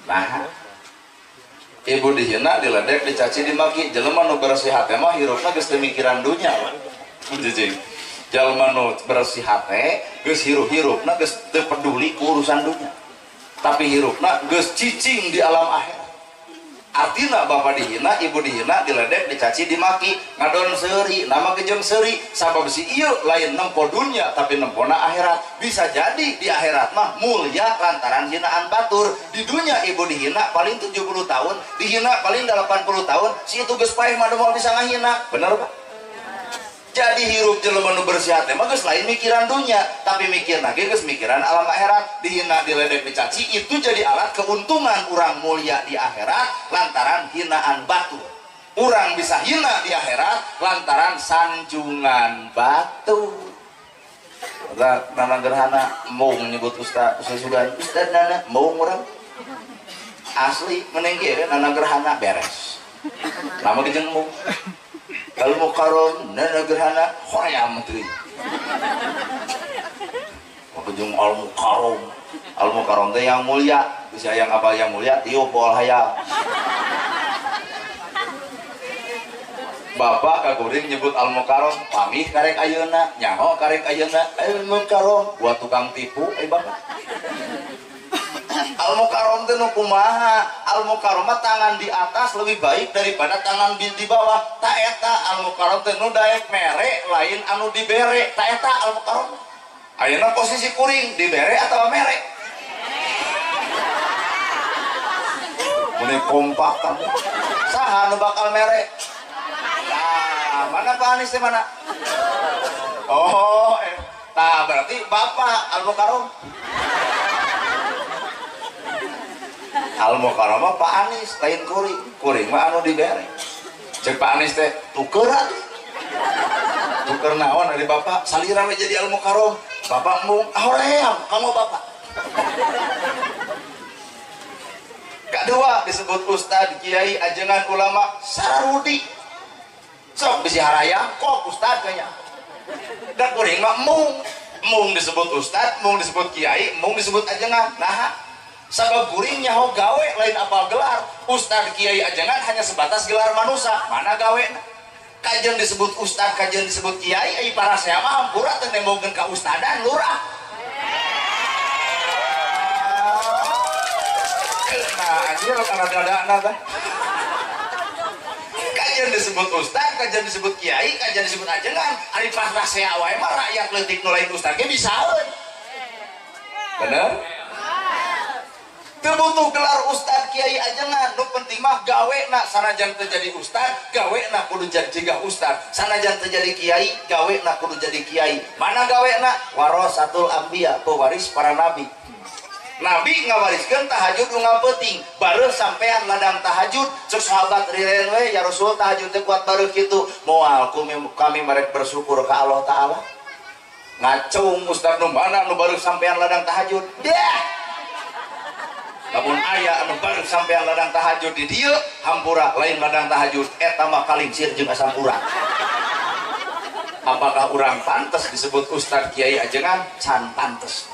nah ibu dihina diledek dicaci dimaki jelema nu bersih hate mah hirupna geus teu mikiran dunya jijing jelema nu bersih hate geus hirup-hirupna geus teu peduli ku urusan dunya tapi hirupna geus cicing di alam akhirat artina bapak dihina ibu dihina diledek dicaci dimaki ngadon seuri nama kejeng seuri sabab si ieu lain nempo dunya tapi nempona akhirat bisa jadi di akhirat mah mulia lantaran hinaan batur di dunya ibu dihina paling 70 tahun dihina paling 80 tahun si itu geus paeh mah moal bisa ngahina bener Pak Jadi hirup jelema nu bersih hati mah geus lain mikiran dunia, tapi mikir lagi geus mikiran alam akhirat. Dihina diledek dicaci itu jadi alat keuntungan urang mulia di akhirat lantaran hinaan batu. Urang bisa hina di akhirat lantaran sanjungan batu. Nana gerhana mau menyebut ustaz sudah ustaz nana mau urang asli menengge nana gerhana beres. Lama kijeng mau kalau mau karon nana gerhana hoyam menteri makujung al mukarom teh yang mulia bisa yang apa yang mulia tiup bol hayam bapak kaguring nyebut al mukarom pamih karek ayeuna nyaho karek ayeuna al mukarom buat tukang tipu bapak al mukarom teh nu kumaha al mukarom tangan di atas lebih baik daripada tangan di bawah tak eta al mukarom teh nu daek mere lain anu dibere tak eta al mukarom ayeuna posisi kuring dibere atau mere mun kompak kamu saha nu bakal mere nah mana Pak Anies teh mana oh nah berarti bapak al mukarom al mukarom Pak Anies lain kuring mah anu dibere cek Pak Anies teh tuker naon dari bapak salira we jadi al mukarom bapak mung hoream kamu bapak kedua disebut ustad kiai ajengan ulama sarudi sok bisi harayang kok ustad kayaknya dan kuring mah mung disebut ustad mung disebut kiai mung disebut ajengan nah sabab kuring nyaho gawe lain apa gelar ustad kiai ajengan hanya sebatas gelar manusia mana gawe kajian disebut ustad kajian disebut kiai ai para saya mah hampura teu nembongkeun ka ustadan lurah nah anjir kana dadana teh kajian disebut ustad kajian disebut kiai kajian disebut ajengan ari pasrah saya wae mah rakyat leutik nu lain ustad ge bisaeun bener teu butuh gelar ustad kiai ajengan nu penting mah gawena sanajan teu jadi ustad gawena kudu jadi ustad sanajan teu jadi kiai gawena kudu jadi kiai mana gawena warasatul anbiya pewaris para nabi nabi ngawariskeun tahajud nu ngapeuting bareuh sampean ladang tahajud cek sahabat rireun we ya Rasul tahajud teh kuat bareuh kitu moal kami merek bersyukur ka Allah taala ngacung ustad nu mana nu bareuh sampean ladang tahajud lamun aya anu bareng sampean ladang tahajud di dieu hampura lain ladang tahajud eta mah kalingsir jeung asampura apakah urang pantes disebut ustad kiai ajengan can pantes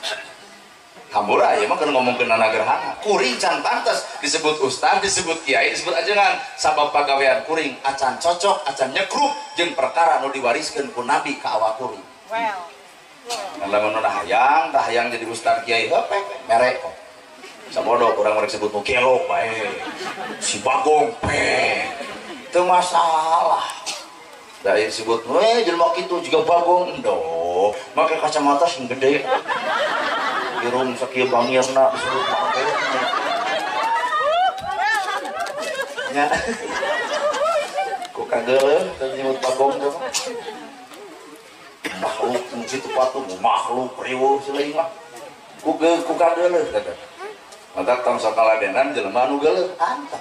hampura ieu mah keur ngomongkeun nana gerhana kuring can pantes disebut ustad disebut kiai disebut ajengan sabab pagawean kuring acan cocok acan nyekruk jeung perkara nu diwariskeun ku nabi ka awak kuring lamun hayang jadi ustad kiai heupe merek sabodo orang mereka sebut kelok bae si bagong itu masalah dari sebut jelma kitu juga bagong endo make kacamata sing gede irung sakieu bangirna disebut make nya ku kageuleuh teu nyebut bagong teh makhluk kitu patuh makhluk riweuh sileuing mah ku kageuleuh teh maka tong sakaladenan jelema anu geuleuh antep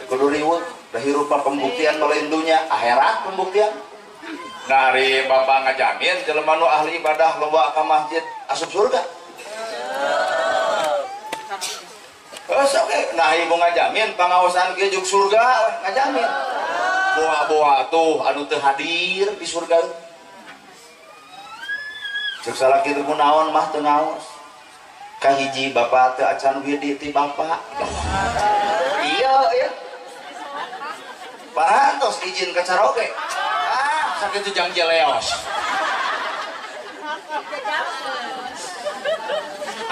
kudu riweuh da hirup pembuktian melain dunya akhirat pembuktian dari bapak ngajamin jelema nu ahli ibadah loba ka masjid asup surga sok nah ibu ngajamin pangaosan ge juk surga ngajamin boa-boa tuh anu teu hadir di surga cek salaki teu kunaon mah teu ngaos kahiji bapak teu acan widi ti bapak iya parantos izin ke caroge sakitu jang jeleos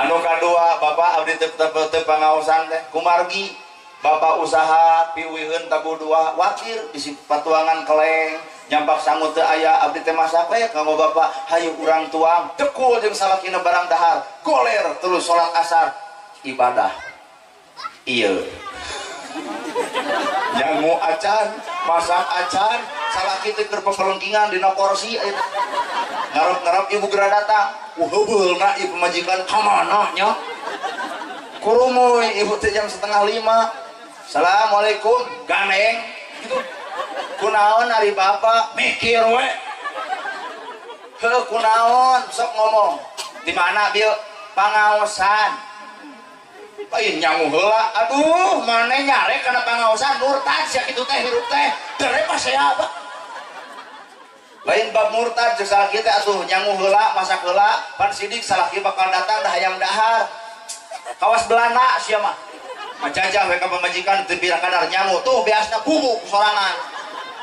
anu kadua bapak abdi teu pangaosan teh kumargi bapak usaha piweuheun tabu dua wakir bisi patuangan keleng nyampak sangut teu aya abdi teh masak we kanggo bapak hayu urang tuang tekul jeung salakina barang dahar goler terus salat asar ibadah ieu nyamu acan masak acan salah kita keur pepelengkingan dina kursi ngarep-ngarep ibu geura datang heubeulna ieu pemajikan ka mana nya kurumuy ibu teh jam 4:30 assalamualaikum ganeng gitu kunaon ari bapak mikir we heuh kunaon sok ngomong di mana bieu pangaosan Ayo nyangu heula, aduh mana nyare karena pangaosan murtad sia kitu teh hirup teh dere pas saya apa lain bab murtad jeung salaki teh atuh nyangu heula masak heula pan sidik salaki bakal datang dah hayang dahar kawas Belanda sia mah majajah we ka pamajikan teu pira kadar nyangu tuh biasna bubuk sorangan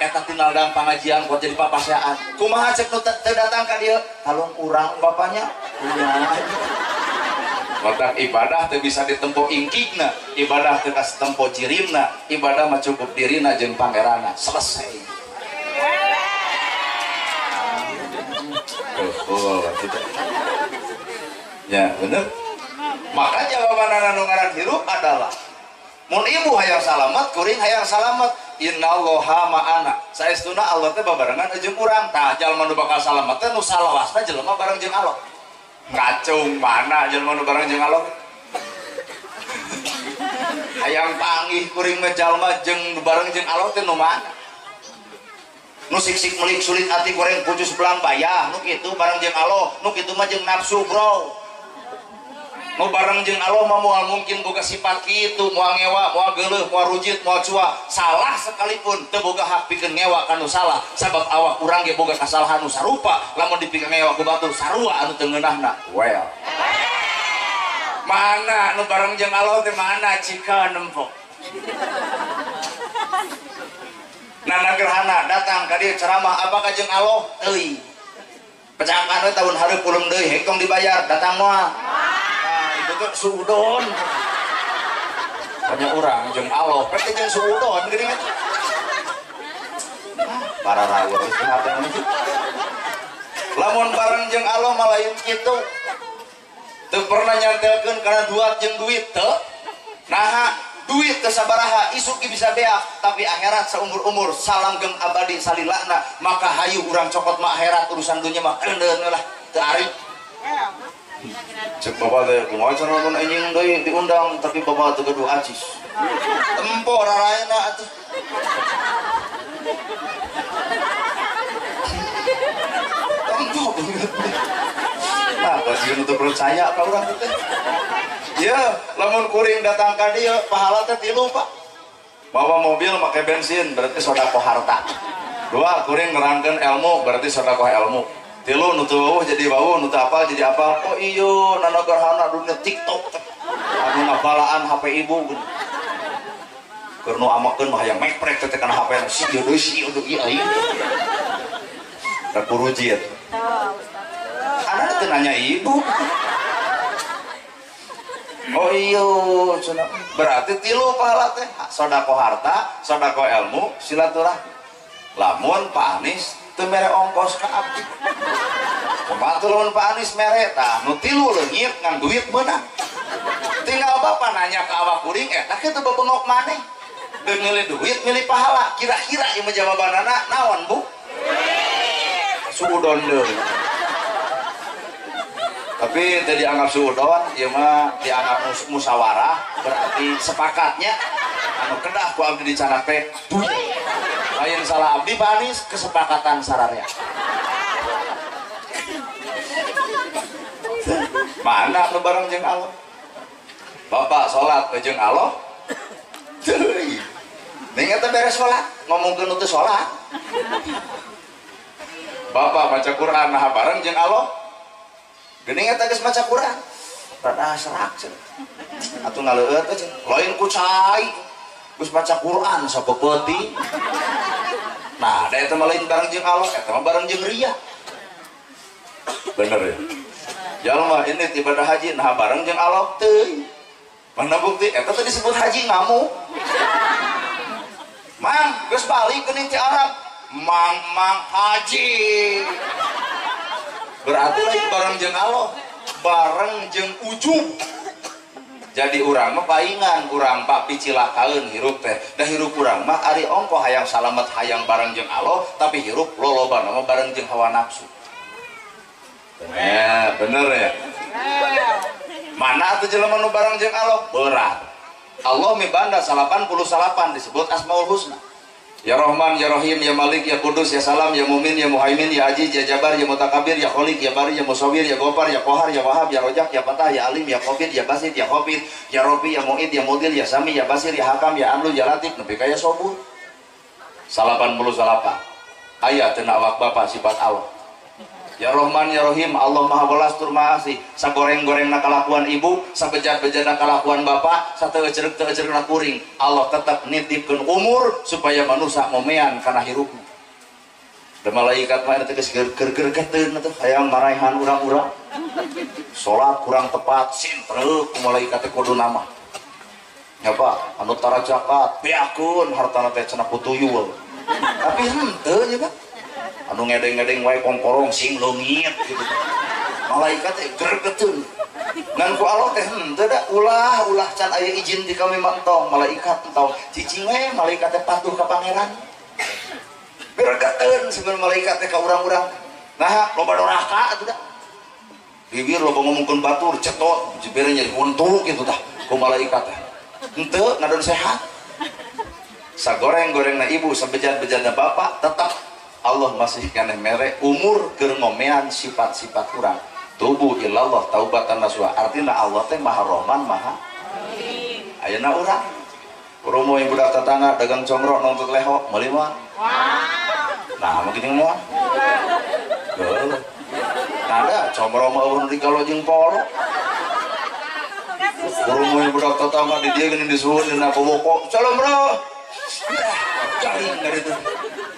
eta tinggal dalam pengajian buat jadi papaseaan kumaha cek nu teu datang ka dieu talung urang bapaknya punya Matak ibadah teu bisa ditempo ingkigna, ibadah teu kas tempo cirimna, ibadah mah cukup dirina jeung pangeranna. Selesai. Oh, gitu. Ya, bener. Maka jawaban anu ngaran hirup adalah mun ibu hayang salamet, kuring hayang salamet. Innallaha ma'ana. Saestuna Allah teh babarengan jeung urang. Tah jalma nu bakal salamet teh nu salawasna jelema bareng jeung Allah. Ngacung mana jelema nu bareng jeung Allah hayang panggih kuring jalma jeung bareng jeung Allah teh nu mana nu siksik melik sulit ati goreng pucus belang bayah nu kitu bareng jeung Allah nu kitu mah jeung nafsu bro nu bareng jeung Allah mah moal mungkin boga sifat kitu moal ngewa moal geuleuh moal rujit moal cua salah sekalipun teu boga hak pikeun ngewa ka nu salah sabab awak urang ge boga kasalahan nu sarupa lamun dipikeun ngewa ku batur sarua anu teu ngeunahna well mana nu bareng jeung Allah teh mana cika nempok nana gerhana datang ka dieu ceramah apakah jeung Allah euy pecakan we tahun hareup pulung deui hengtong dibayar datang moal itu suudon banyak orang jeung Allah pete jeung suudon geuning eta para rawa lamun bareng jeung Allah mah lain kitu teu pernah nyantelkeun kana duat jeung duit teu naha duit teu sabaraha isuk bisa beak tapi akhirat saumur-umur salanggeng abadi salilana maka hayu urang cokot mah akhirat urusan dunya mah endeun lah teu arif cek bapak teh kumaha cara nonton anjing deui diundang tapi bapak teu gaduh acis tempo raraena atuh tempo nah pasti untuk percaya ka urang teh ya lamun kuring datang ka dieu pahala teh 3 Pak bawa mobil make bensin berarti sodaqoh harta 2 kuring nerangkeun ilmu berarti sodaqoh ilmu 3 nu teu weuh jadi weuh nu teu apal jadi apal oh iya nana gerhana dunia TikTok anu ngabalaan HP ibu keur nu amakeun mah hayang meprek teh kana HP si deui si deui ieu da kurujit ana teu nanya ibu oh iya cenah berarti 3 pahala teh sodaqoh harta sodaqoh ilmu silaturahmi lamun Pak Anies teu mere ongkos ka abdi kumaha lamun Pak Anies mere tah nu 3 leungit ngan duit meunang tinggal bapak nanya ka awak kuring eta kitu bebengok maneh deui milih duit milih pahala kira-kira ieu jawabanana naon Bu suudon deui tapi teu dianggap suudon ieu mah dianggap musyawarah berarti sepakatnya anu kedah ku abdi dicanak teh duit lain salah abdi Pak Anies kesepakatan sararea mana nu bareng jeung Allah bapak salat jeung Allah teuy ning eta beres salat ngomongkeun nu teu salat bapak baca Quran nah bareng jeung Allah geuning eta geus maca Quran rada serak cenah atuh ngaleueut we lain ku cai geus maca Quran sapeupeting nah da eta mah lain bareng jeung Allah eta mah bareng jeung ria bener ya jalma ini ibadah haji nah bareng jeung Allah teuy mana bukti eta teh disebut haji ngamuk mang geus balik geuning ti Arab mang haji berarti lain bareng jeung Allah bareng jeung ujub jadi urang mah paingan urang Pak picilakaeun hirup teh dah hirup urang mah ari ongko hayang salamet hayang bareng jeung Allah tapi hirup loloban mah bareng jeung hawa nafsu. Ya bener ya. Mana atuh jelema nu bareng jeung Allah berat. Allah mibanda 88 disebut Asmaul Husna. Ya Rahman, Ya Rahim, Ya Malik, Ya Kudus, Ya Salam, Ya Mumin, Ya Muhaimin, Ya Aziz, Ya Jabar, Ya Mutakabir, Ya Khaliq, Ya Bari, Ya Musawwir, Ya Ghafar, Ya Qahar, Ya Wahhab, Ya Rajak, Ya Fatah, Ya Alim, Ya Qabid, Ya Basit, Ya Khafid, Ya Rabbi, Ya Mu'id, Ya Mudil, Ya Sami, Ya Basir, Ya Hakam, Ya Adlu, Ya Latif, nepi ka Ya Sabur. 88 ayat teu awak Bapa sifat Allah. Ya Rahman Ya Rahim, Allah Maha Welas tur Maha Asih. Sagoreng-gorengna kalakuan ibu, sabejat-bejatna kalakuan bapak, sateueuceureuh-teueuceurna kuring. Allah tetap nitipkeun umur supaya manusia momean kana hirupna. Da malaikat mah eta geus gergeteun atuh hayang maraehan urang-urang. Salat kurang tepat, sintreu ku malaikat teh kudu nama. Ya Pak, anu tara zakat, beakeun hartana teh cenah putuyul. Tapi henteu nya Pak. Anu ngedeng-ngedeng wae kongkorong sing leungit gitu. Malaikat teh gregeteun. Ngan ku Allah teh henteu da ulah can aya izin di kami mantong malaikat entong cicing we malaikat teh patuh ka pangeran. Gregeteun sebenarnya malaikat teh ka urang-urang. Nah, loba doraka atuh da. Bibir loba ngomongkeun batur cetot jebere nyeri untu gitu dah ku malaikat teh. Henteu ngadon sehat. Sagoreng-gorengna ibu sabejat-bejatna bapak tetap Allah masih keneh mere umur keur ngomean sifat-sifat urang. Tubu ilallah taubatan nasuha. Artina Allah teh Maha Rahman, Maha ayeuna urang. Urumo yang budak tetangga dagang comro nongtut leho, meuli moal. Nah, mungkin moal. Heuh. Ada comro mah urang di kalau jeung polo. Urumo yang budak tetangga di dieu geuning disuhun dina paboko. Salam bro. Cari ngari tuh.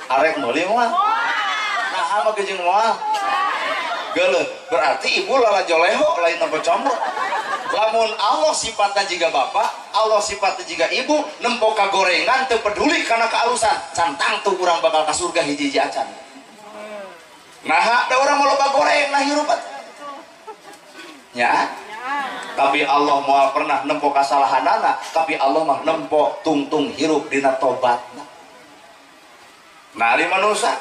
Arek meuli moal. Nah, mah jeung moal. Geuleuh, berarti ibu lala joleho lain nempo comro. Lamun Allah sifatna jiga bapak, Allah sifatna jiga ibu, nempo kagorengan teu peduli kana kealusan, cantang tuh urang bakal ka surga hiji-hiji acan. Nah, da urang mau loba goreng nah hirup nya. Tapi Allah moal pernah nempo kasalahanana, tapi Allah mah nempo tungtung hirup dina tobatna. Nah, di manusia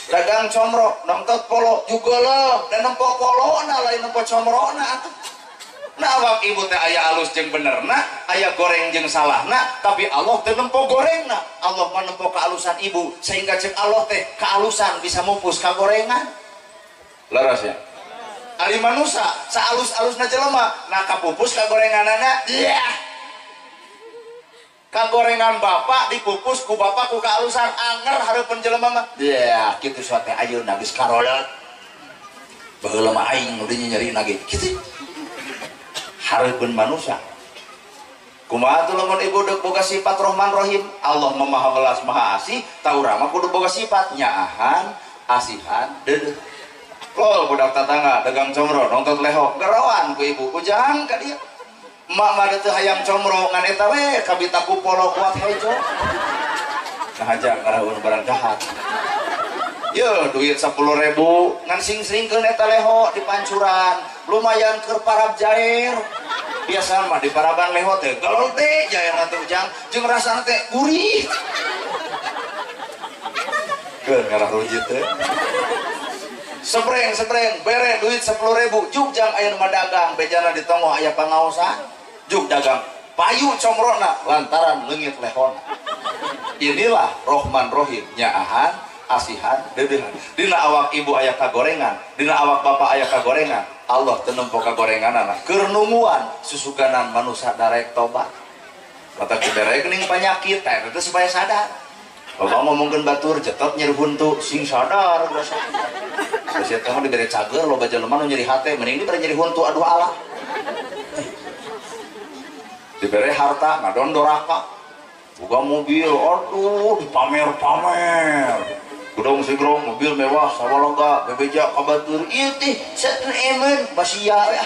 dagang comro nongtot polo juga loh dan nempo polo na lain nempo comro na atuh. Nah awak ibu teh aya alus jeung benerna aya goreng jeung salahna tapi Allah teh nempo gorengna. Allah mah nempo kealusan ibu sehingga cek Allah teh kealusan bisa mupus ka gorengan. Laras ya. Ari manusia saalus-alusna jelema nah kapupus ka gorenganana kagorengan bapak dipupus ku bapak ku kealusan anger hareupeun jelema mah kitu suat teh ayeuna geus karolot baheula mah aing nu dieu nyarina ge kitu hareupeun manusia kumaha tuh lamun ibu deuk boga sifat Rahman Rahim Allah Maha Welas Maha Asih tah urang mah kudu boga sifat nyaahan asihan deudeuh lol budak tetangga dagang comro nongtot leho garawan ku ibu ujang ka dieu mak mah teu hayang comro ngan eta we kabitaku polo kuat hejo nah aja ngaraeun barang jahat ye duit 10.000 ngan sing-singkeun eta leho di pancuran lumayan keur parab jair biasa mah di paraban leho teh galol teh jairna teh ujang jeung rasana teh gurih keur ngarah rujit teh sebreng bere duit 10.000 jugjang aya nu dagang bejana ditongo aya pangaosan juk dagang payu comrona lantaran leungit lehona. Inilah Rahman Rahim nyaahan asihan deudeuhan dina awak ibu aya kagorengan dina awak bapak aya kagorengan Allah teu nempo kagorenganana keur nungguan susuganan manusia darek tobat mata kiderek geuning panyakit teh itu supaya sadar kalau ngomongkeun batur jetot nyeri huntu sing sadar biasa terus eta mah dibere cager loba jelema nu nyeri hate mending dibere nyeri huntu aduh Allah dibere harta ngadon doraka boga mobil aduh dipamer-pamer gudong sigrong mobil mewah sawaloga bebeja kabatur ieu teh saeueun basia ya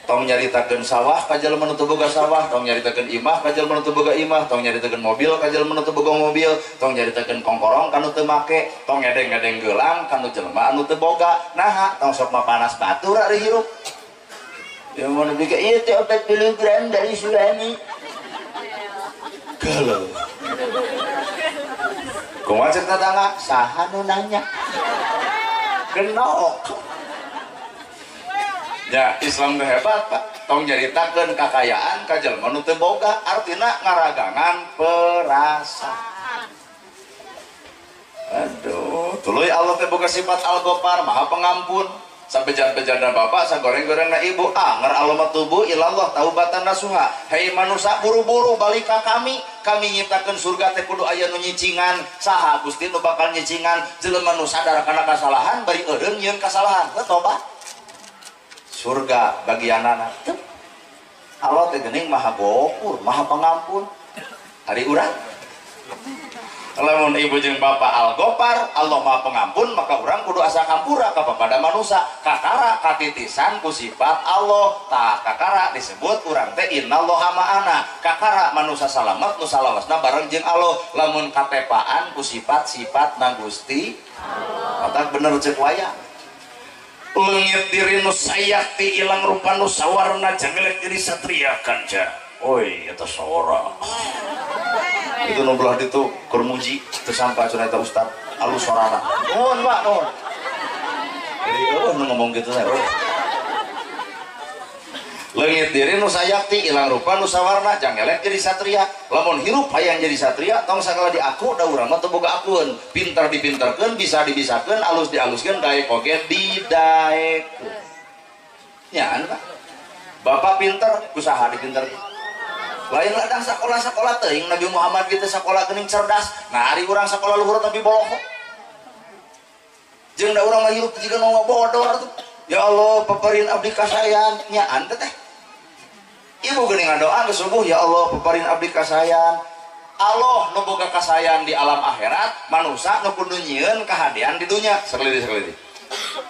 tong nyaritakeun sawah ka jelema nu teu boga sawah tong nyaritakeun imah ka jelema nu teu boga imah tong nyaritakeun mobil ka jelema nu teu boga mobil tong nyaritakeun kongkorong ka nu teu make tong ngedeng-ngedeng geulang ka nu jelema anu teu boga naha tong sok mah panas batur ari hirup yang mau bikin itu 40 gram dari Sulami kalau kumaha cek tetangga saha nu nanya kenok ya Islam teh hebat Pak tong nyaritakeun kakayaan ka jelema nu teu boga artina ngaragangan perasaan. Aduh tuluy Allah teh boga sifat Al-Ghaffar maha pengampun sabejana bapak sagoreng-gorengna ibu ngar alamat tubuh ilallah taubatan nasuha. Hei manusia buru-buru balik ka kami nyiptakeun surga teh kudu aya nu nyicingan saha Gusti nu bakal nyicingan jelema nu sadar kana kasalahan bari eureun nyieun kasalahan tobat surga bagianana teu Allah teh geuning maha Ghafur maha pengampun hari urang lamun ibu jeung bapak Al-Ghaffar Allah maha pengampun maka urang kudu asa kampura ka pada manusia kakara katitisan ku sifat Allah tah kakara disebut urang teh innallaha ma'ana kakara manusia salamet nu salawasna bareng jeung Allah lamun katepaan ku sifat-sifat na Gusti Allah bener cek wayang leungit diri nu sayakti ilang rupa nu sawarna jangelek diri satria kanja oi eta sora itu nu belah ditu keur muji teu sampa cenah eta ustad alus sorana nuhun Pak nuhun jadi nu ngomong kitu teh leungit diri nu sayakti ilang rupa nu sawarna jangelek jadi satria lamun hirup hayang jadi satria tong sakala diaku da urang mah teu boga akueun pinter dipinterkeun bisa dibisakeun alus dialuskeun daek oge didaekeun nya Pak bapak pinter kusaha dipinterkeun lain ladang sekolah teuing Nabi Muhammad kita sekolah geuning cerdas nah ari urang sekolah luhur tapi bolohok jeung da urang mah hirup jiga nu bodor tuh ya Allah paparin abdi kasayan nyaan teh ibu geuning ngadoa geus subuh ya Allah paparin abdi kasayan Allah nu boga kasayan di alam akhirat manusia nu kudu nyieun kahadian di dunya sakelili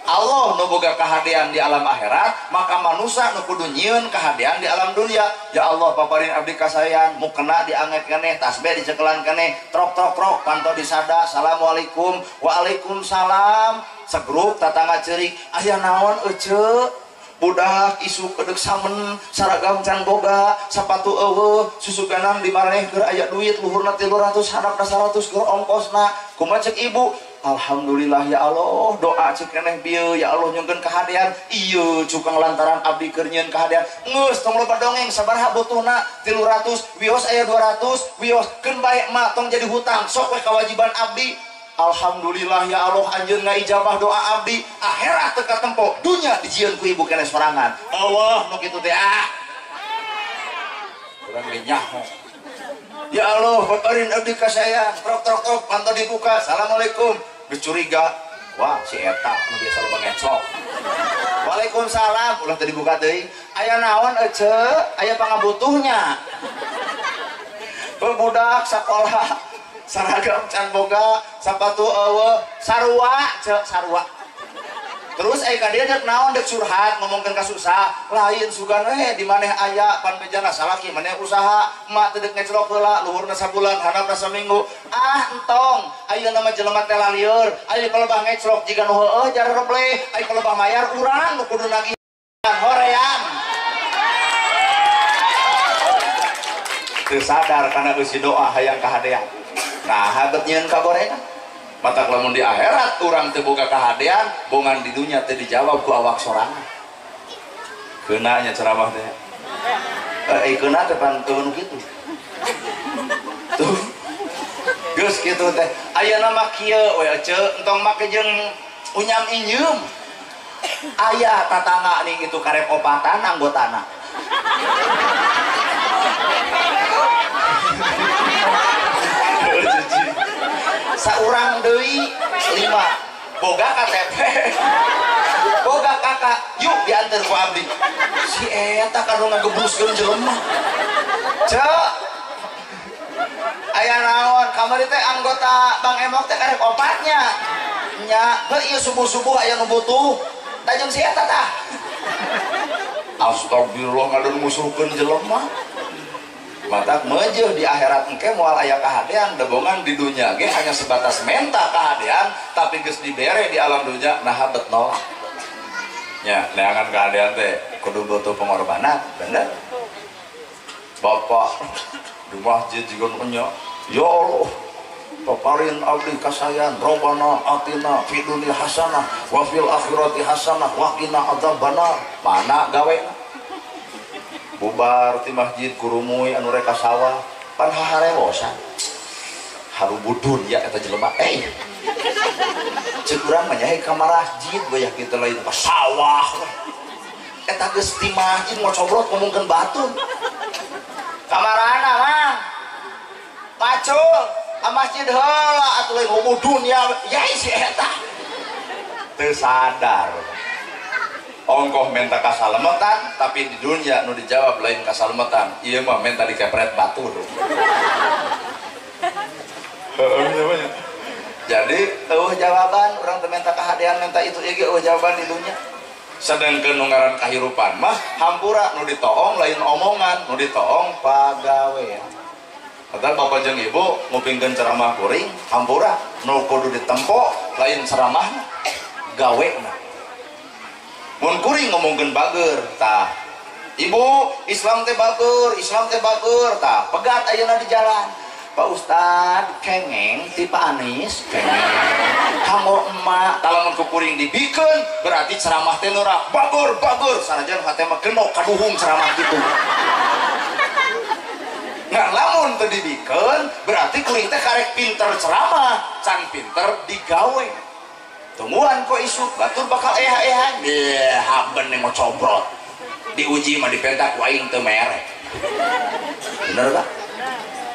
Allah nu boga kahadian di alam akhirat maka manusia nu kudu nyieun kahadian di alam dunia ya Allah paparin abdi kasayan mukena dianget keneh tasbih dicekelan keneh trok panto disada assalamualaikum waalaikumsalam segrup tatangga ceurik aya naon ece budak isu kedek samen saragam can boga sapatu eueuh susuganan dimaraneh keur aya duit luhurna 300 harapna 100 keur ongkosna kumaha cek ibu alhamdulillah ya Allah doa cek keneh bieu ya Allah nyungkeun kahadian ieu cukang lantaran abdi keur nyieun kahadian geus tong loba dongeng sabaraha butuhna 300 wios aya 200 wios keun bae mah tong jadi hutang sok we kewajiban abdi alhamdulillah ya Allah anjeun ngaijabah doa abdi akhirat teu katempo dunya dijieun ku ibu keneh sorangan Allah nu kitu teh urang ge nyaho ya Allah paparin abdi kasayan trok panto dibuka assalamualaikum curiga wah si eta nu biasa loba ngecok waalaikumsalam ulah teu dibuka teuing aya naon ece aya pangabutuhnya budak sakola saragam can boga sapatu eueuh sarua cek sarua terus ka dia dek naon dek curhat ngomongkeun ka susah lain sugan di maneh aya pan bejana salaki maneh usaha emak teu dek ngeclok heula luhurna sabulan handapna saminggu entong ayeuna mah jelema teh lalieur aya kalebah ngeclok jiga nu heueuh jar reble aya kalebah mayar urang nu kudu nagih hoream teu sadar kana geus doa hayang kahadean nah haget nyieun kagorengan matak lamun di akhirat urang teu boga kahadean bongan di dunya teu dijawab ku awak sorangan keuna nya ceramah teh keuna teh pan teu kitu tuh geus kitu teh ayeuna mah kieu we ece entong make jeung unyam inyeum aya tatangga nih itu karep opatan anggotana saurang deui 5 boga KTP boga kakak yuk diantar ku abdi si eta kanu ngagebruskeun jelema cek aya naon kamari teh anggota Bang Emok teh karek opatnya nya heuh ieu subuh-subuh aya nu butuh da jeung si eta tah astagfirullah ngadon musuhkeun jelema matak meujeul di akhirat engke moal aya kahadean debongan di dunya ge hanya sebatas menta kahadean tapi geus dibere di alam dunya nah bet nolak nya neangan kahadean teh kudu butuh pengorbanan, bener. Bapak di masjid juga nanya, ya Allah, paparin abdi kasayan, Robbana atina fid dunya hasanah wa fil akhirati hasanah wa qina adzabannar. Mana gawe? Bubar ti masjid kurumuy anu rek ka sawah, pan haharewosan. Harubudun ya eta jelema. Ceuk urang mah nyahe ka masjid we kitu lain ka sawah. Eta geus ti masjid mau cobrot ngomongkeun batur. Kamarana mah? Macul ka masjid heula atuh lain ngomong dunya ya si eta. Teu sadar. Ongkoh menta kasalemetan tapi di dunia nu dijawab lain kasalemetan. Ieu mah menta dikepret batur. Jadi jawaban orang minta kehadiran minta itu jawaban di dunia. Sedangkan nungaran kahirupan mah hampura nu ditoong lain omongan, nu ditoong pagawean. Padahal bapak jeung ibu ngupingkeun ceramah kuring hampura nu kudu ditempo lain ceramah gawena. Mun kuring ngomongkeun bager tah ibu Islam teh bager tah pegat ayeuna di jalan. Pak Ustad kengeng ti Pak Anis kengeng kanggo emak talamun ku kuring dibikeun berarti ceramah teh nora bagur sanajan hate mah genok kaduhung ceramah kitu. Ngan lamun teu dibikeun berarti kuring teh karek pinter ceramah can pinter digawe. Tungguan kok isu batur bakal eha-eha haben yang mau cobrot diuji mah dipentak ku aing teu merek. Bener gak?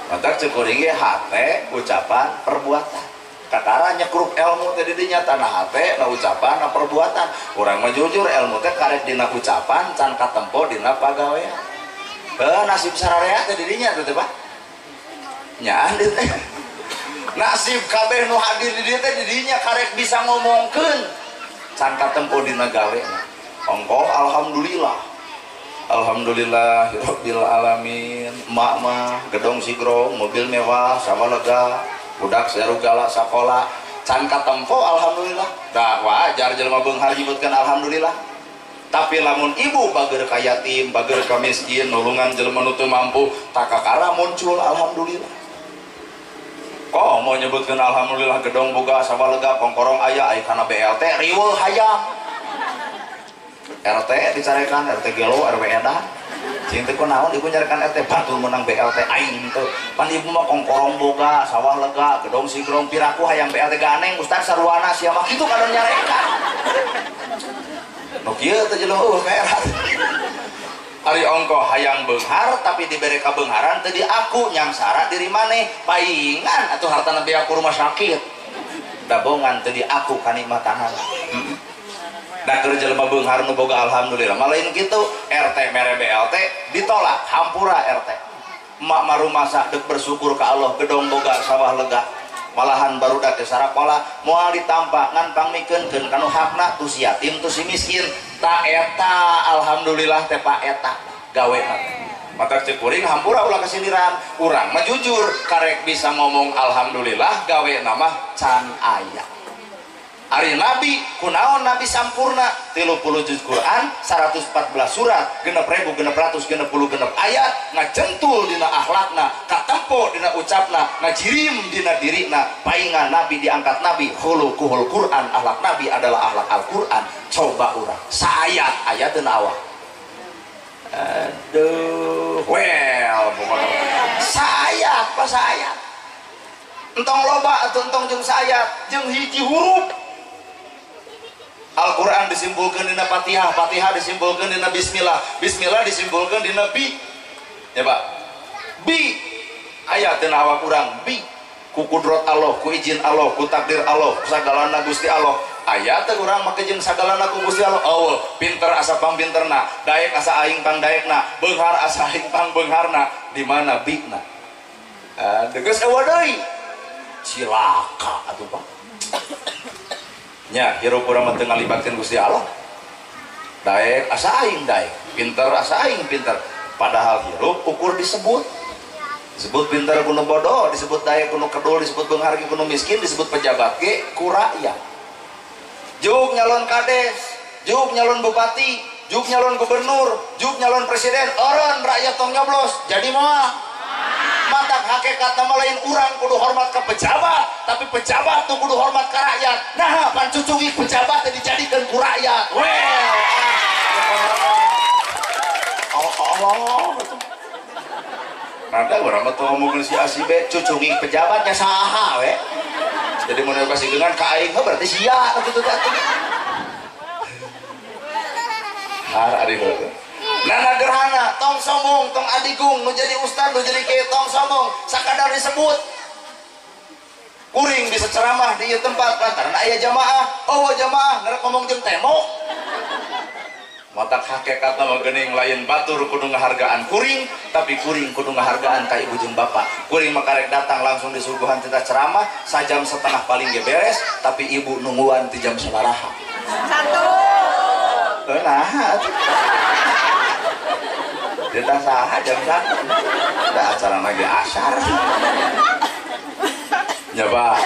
Maka cukuring ge hate ucapan perbuatan. Kakara nyekruk ilmu teh didinya tanah hate na ucapan na perbuatan. Urang mah jujur ilmu teh karek dina ucapan can katempo dina pagawean. Nasib sararea teh didinya teh Pak. Nya dieu teh. Nasib kabeh nu hadir di dieu teh didinya karek bisa ngomongkeun can katempo dina gaweana. Ongko alhamdulillah. Alhamdulillahirabbil alamin. Emak mah gedong sigrong, mobil mewah, sawalega, budak sarugala sakola, can katempo alhamdulillah. Dah wajar jelema beunghar nyebutkeun alhamdulillah. Tapi lamun ibu bager ka yatim, bager ka miskin, nulungan jelema nu teu mampu, takakara muncul alhamdulillah. Kok mau nyebutkeun alhamdulillah gedong boga sawalega, kongkorong aya kana BLT riweuh hayang. RT dicarekan RT gelo RW edan cing teh kunaon ibu nyarekan RT batur menang BLT aing teu pan ibu mah kongkorong boga sawah lega gedong sigrong piraku hayang BLT ganeng Ustaz sarwana sia mah kitu kadon nyarekan nu kieu teh jelema kaerat ari ongko hayang beunghar tapi dibere ka beungharan teu diaku nyangsara diri maneh paingan atuh hartana bea ku rumah sakit dabongan teu diaku kanikmatanan. Da keur jelema beunghar nu boga alhamdulillah malain kitu RT mere BLT ditolak hampura RT. Emak marumasa deuk bersyukur ka Allah gedong boga sawah lega malahan barudak teh sarakola moal ditampa ngan pangmikeunkeun kanu hakna tu si yatim tu si miskin ta eta alhamdulillah teh Pak eta gaweana. Maka cek kuring hampura ulah kasindiran urang mah jujur karek bisa ngomong alhamdulillah gaweana mah can aya. Ari Nabi, kunaon Nabi sampurna 30 juz Quran, 114 surat, 6.666 ayat, ngajentul dina akhlakna, katempo dina ucapna, ngajirim dina dirina, paingan Nabi diangkat Nabi, khuluquhul Quran, akhlak Nabi adalah akhlak Al-Quran. Coba urang, saayat ayat dan awal. Aduh, pokoknya saayat, pas saayat. Entong loba atau entong jeung saayat, jeung hiji huruf. Al-Quran disimpulkan dina Fatihah, Fatihah disimpulkan dina Bismillah, Bismillah disimpulkan dina Bi. Ya Pak, Bi ayat dina awak urang Bi ku kudrat Allah, ku izin Allah, ku takdir Allah, ku sagalana Gusti Allah. Ayat teh urang make jeung sagalana ku Gusti Allah. Awal pinter asa pang pinterna, daek asa aing pang daekna, beunghar asa aing pang beungharna. Di mana Bina? Geus eueuh deui. Cilaka atuh Pak. Nya hirup urang mah teu ngalibatkeun Gusti Allah. Daek asa aing daek, pinter asa aing pinter. Padahal hirup ukur disebut pinter kuno bodoh, disebut daek kuno kedul, disebut beunghar kuno miskin, disebut pejabat ge ku rakyat. Juk nyalon kades, juk nyalon bupati, juk nyalon gubernur, juk nyalon presiden, orang rakyat tong nyoblos jadi moal. Matak hakikat nama lain urang kudu hormat ke pejabat, tapi pejabat tuh kudu hormat ke rakyat. Nah pan cucungi pejabat yang dijadikan ku rakyat. Allah nanda orang betul ngomongin si Asibe cucungi pejabatnya saha we. Jadi mau kasih dengan kain berarti sia gitu tuh. Hari itu. Nana gerhana, tong sombong, tong adigung, nu jadi ustad, nu jadi kiai, tong sombong, sakadar disebut. Kuring bisa ceramah di ieu tempat lantaran aya jamaah. Oh jamaah, ngarep ngomong jeung tembok. Matak hakikat nama geuning lain batur kudu ngahargaan kuring, tapi kuring kudu ngahargaan ka ibu jeung bapak. Kuring makarek datang langsung disuguhan tita ceramah, sajam setengah paling ge beres, tapi ibu nungguan ti jam sabaraha. Satu. Nah, kita saha jam satu. Ada acara lagi asar. Nyoba.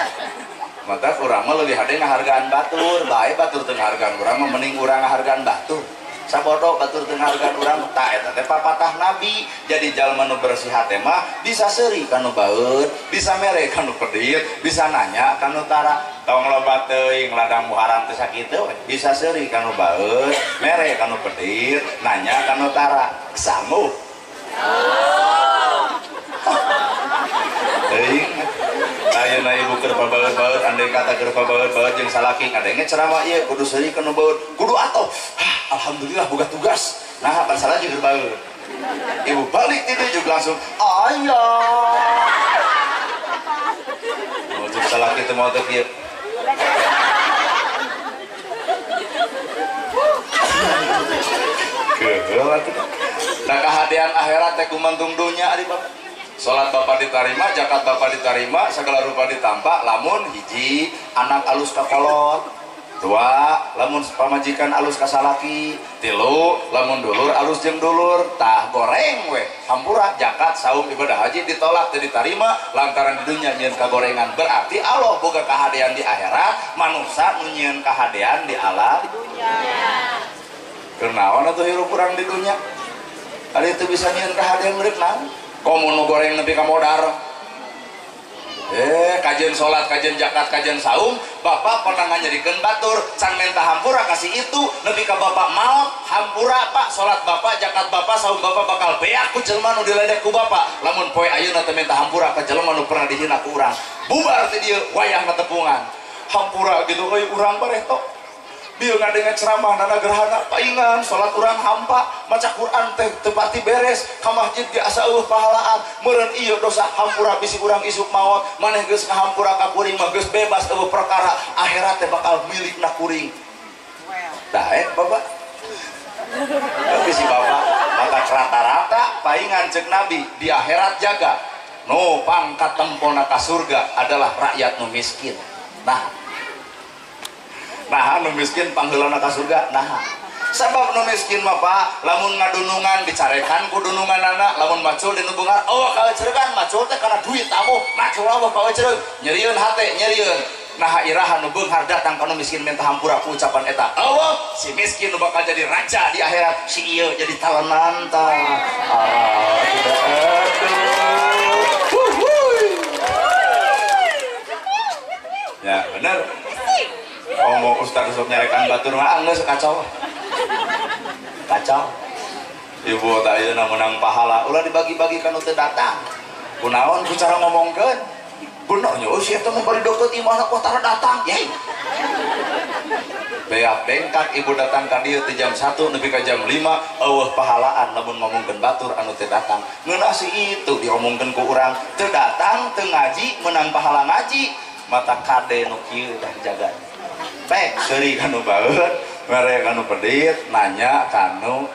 Maka kurang mah lebih hade ngahargaan batur, bae batur teu ngahargaan urang mah mending urang ngahargaan batur. Sabodo batur teu ngahargaan urang tah eta teh papatah nabi. Jadi jalma nu bersih hate mah bisa seuri kanu baeud, bisa mere kanu pedit, bisa nanya kanu tara. Tong loba teuing ladang muharam teh sakitu bisa seuri kanu baeud, mere kanu pedit, nanya kanu tara. Sanggup. Teuing ayeuna ibu keur pabaeud-baeud andai kata keur pabaeud-baeud jeung salaki kadenge ceramah ieu kudu seuri kanu baeud, kudu atoh. Alhamdulillah boga tugas. Nah, pan salah jeung baeud. Ibu balik tidur juga langsung ayah. Mau jeung salaki teh mau teh kieu. Nah kehadiran akhirat teh kumantung dunya ari Bapak. Salat Bapak diterima, zakat Bapak diterima, segala rupa ditampa, lamun hiji anak alus ka kolot, dua lamun pamajikan alus ka salaki, tilu lamun dulur alus jeung dulur, tah goreng we, hampura zakat saum ibadah haji ditolak teu diterima lantaran di dunya nyieun kagorengan. Berarti Allah boga kahadian di akhirat, manusia nu nyieun kahadian di alam dunya. Kenaon atuh hirup urang di dunya? Ari teu bisa nyieun kahadian urip naon? Komo nu goreng nepi ka modar. Kajian sholat, kajian zakat, kajian saum, Bapak pernah ngajadikeun batur, can menta hampura kasih itu, nepi ka Bapak maot, hampura Pak, sholat Bapak, zakat Bapak, saum Bapak bakal beak ku jelema nu diledek ku Bapak. Lamun poe ayeuna teu menta hampura ka jelema nu pernah dihina ku urang. Bubar teh dieu wayahna tepungan. Hampura gitu euy urang bareh tok. Dia ngadengan ceramah nana gerhana paingan salat urang hampa maca Quran teh tepati beres ka masjid ge asa eueuh pahalaan meureun ieu dosa hampura bisi urang isuk maot maneh geus ngahampura ka kuring mah geus bebas eueuh perkara akhirat teh bakal milikna kuring. Daek Bapak bisi Bapak maka rata-rata paingan cek Nabi di akhirat jaga no pangkat tempona ka surga adalah rakyat nu miskin. Nah, nu miskin pangheulana ka surga. Nah, sabab nu miskin mah Pak, lamun ngadunungan dicarekan ku dununganana, lamun macul dinu beungar, eueuh kaeceregan macul teh kana duit tamu, macul eueuh kaecereug, nyerieun hate, nyerieun. Nah, iraha nu beunghar datang ka nu miskin minta hampura ku ucapan eta. Eueuh, si miskin nu bakal jadi raja di akhirat, si ieu jadi talenan tah. Ya, bener. Mau ustaz sok nyarekan batur mah geus kacau. Kacau. Ibu teh ayeuna menang pahala, ulah dibagi-bagi ka nu teu datang. Kunaon ku cara ngomongkeun? Bener nya si eta mah bari deket imahna ku tara datang, yai. Beak bengkak ibu datang ka dieu teh jam 1 nepi ka jam 5, eueuh pahalaan lamun ngomongkeun batur anu teu datang. Ngeunah si itu diomongkeun ku urang, teu datang, teu ngaji, menang pahala ngaji. Mata kade nu kieu dah jaga. Pek seuri kanu baeud, mere kanu pedit, nanya kanu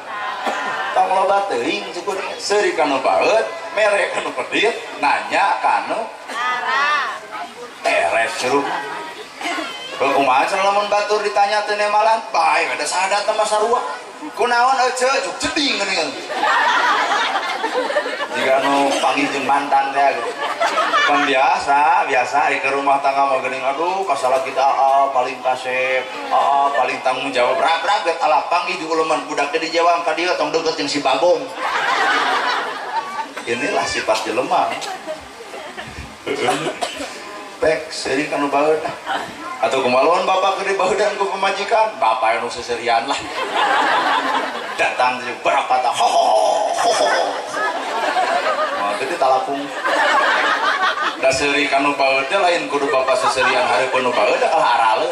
tong loba teuing cukup seuri kanu baeud, mere kanu pedit, nanya kanu teres ceruh. Kumaha cenah lamun batur ditanya teu nemalan, bae ada sahadat mah sarua. Kunaon ece juk jeding geuning. Jika nu panggil jeung mantan teh gitu. Kan biasa ke rumah tangga mah geuning aduh kasalah kita paling kasep, paling tanggung jawab, rak-rak get alapang panggih di uleman budak di Jawa ka dieu tong deukeut jeung si Bagong. Inilah sifat jelema. Pek seri kanu baheud. Atau kemaluan bapak gede bahudan ku pemajikan, bapak anu seserian lah. Datang berapa tak ho ho ho. Nah, gede talapung. Da seuri kanu baheud lain kudu bapak seserian hareupeun nu baheud kalah arale.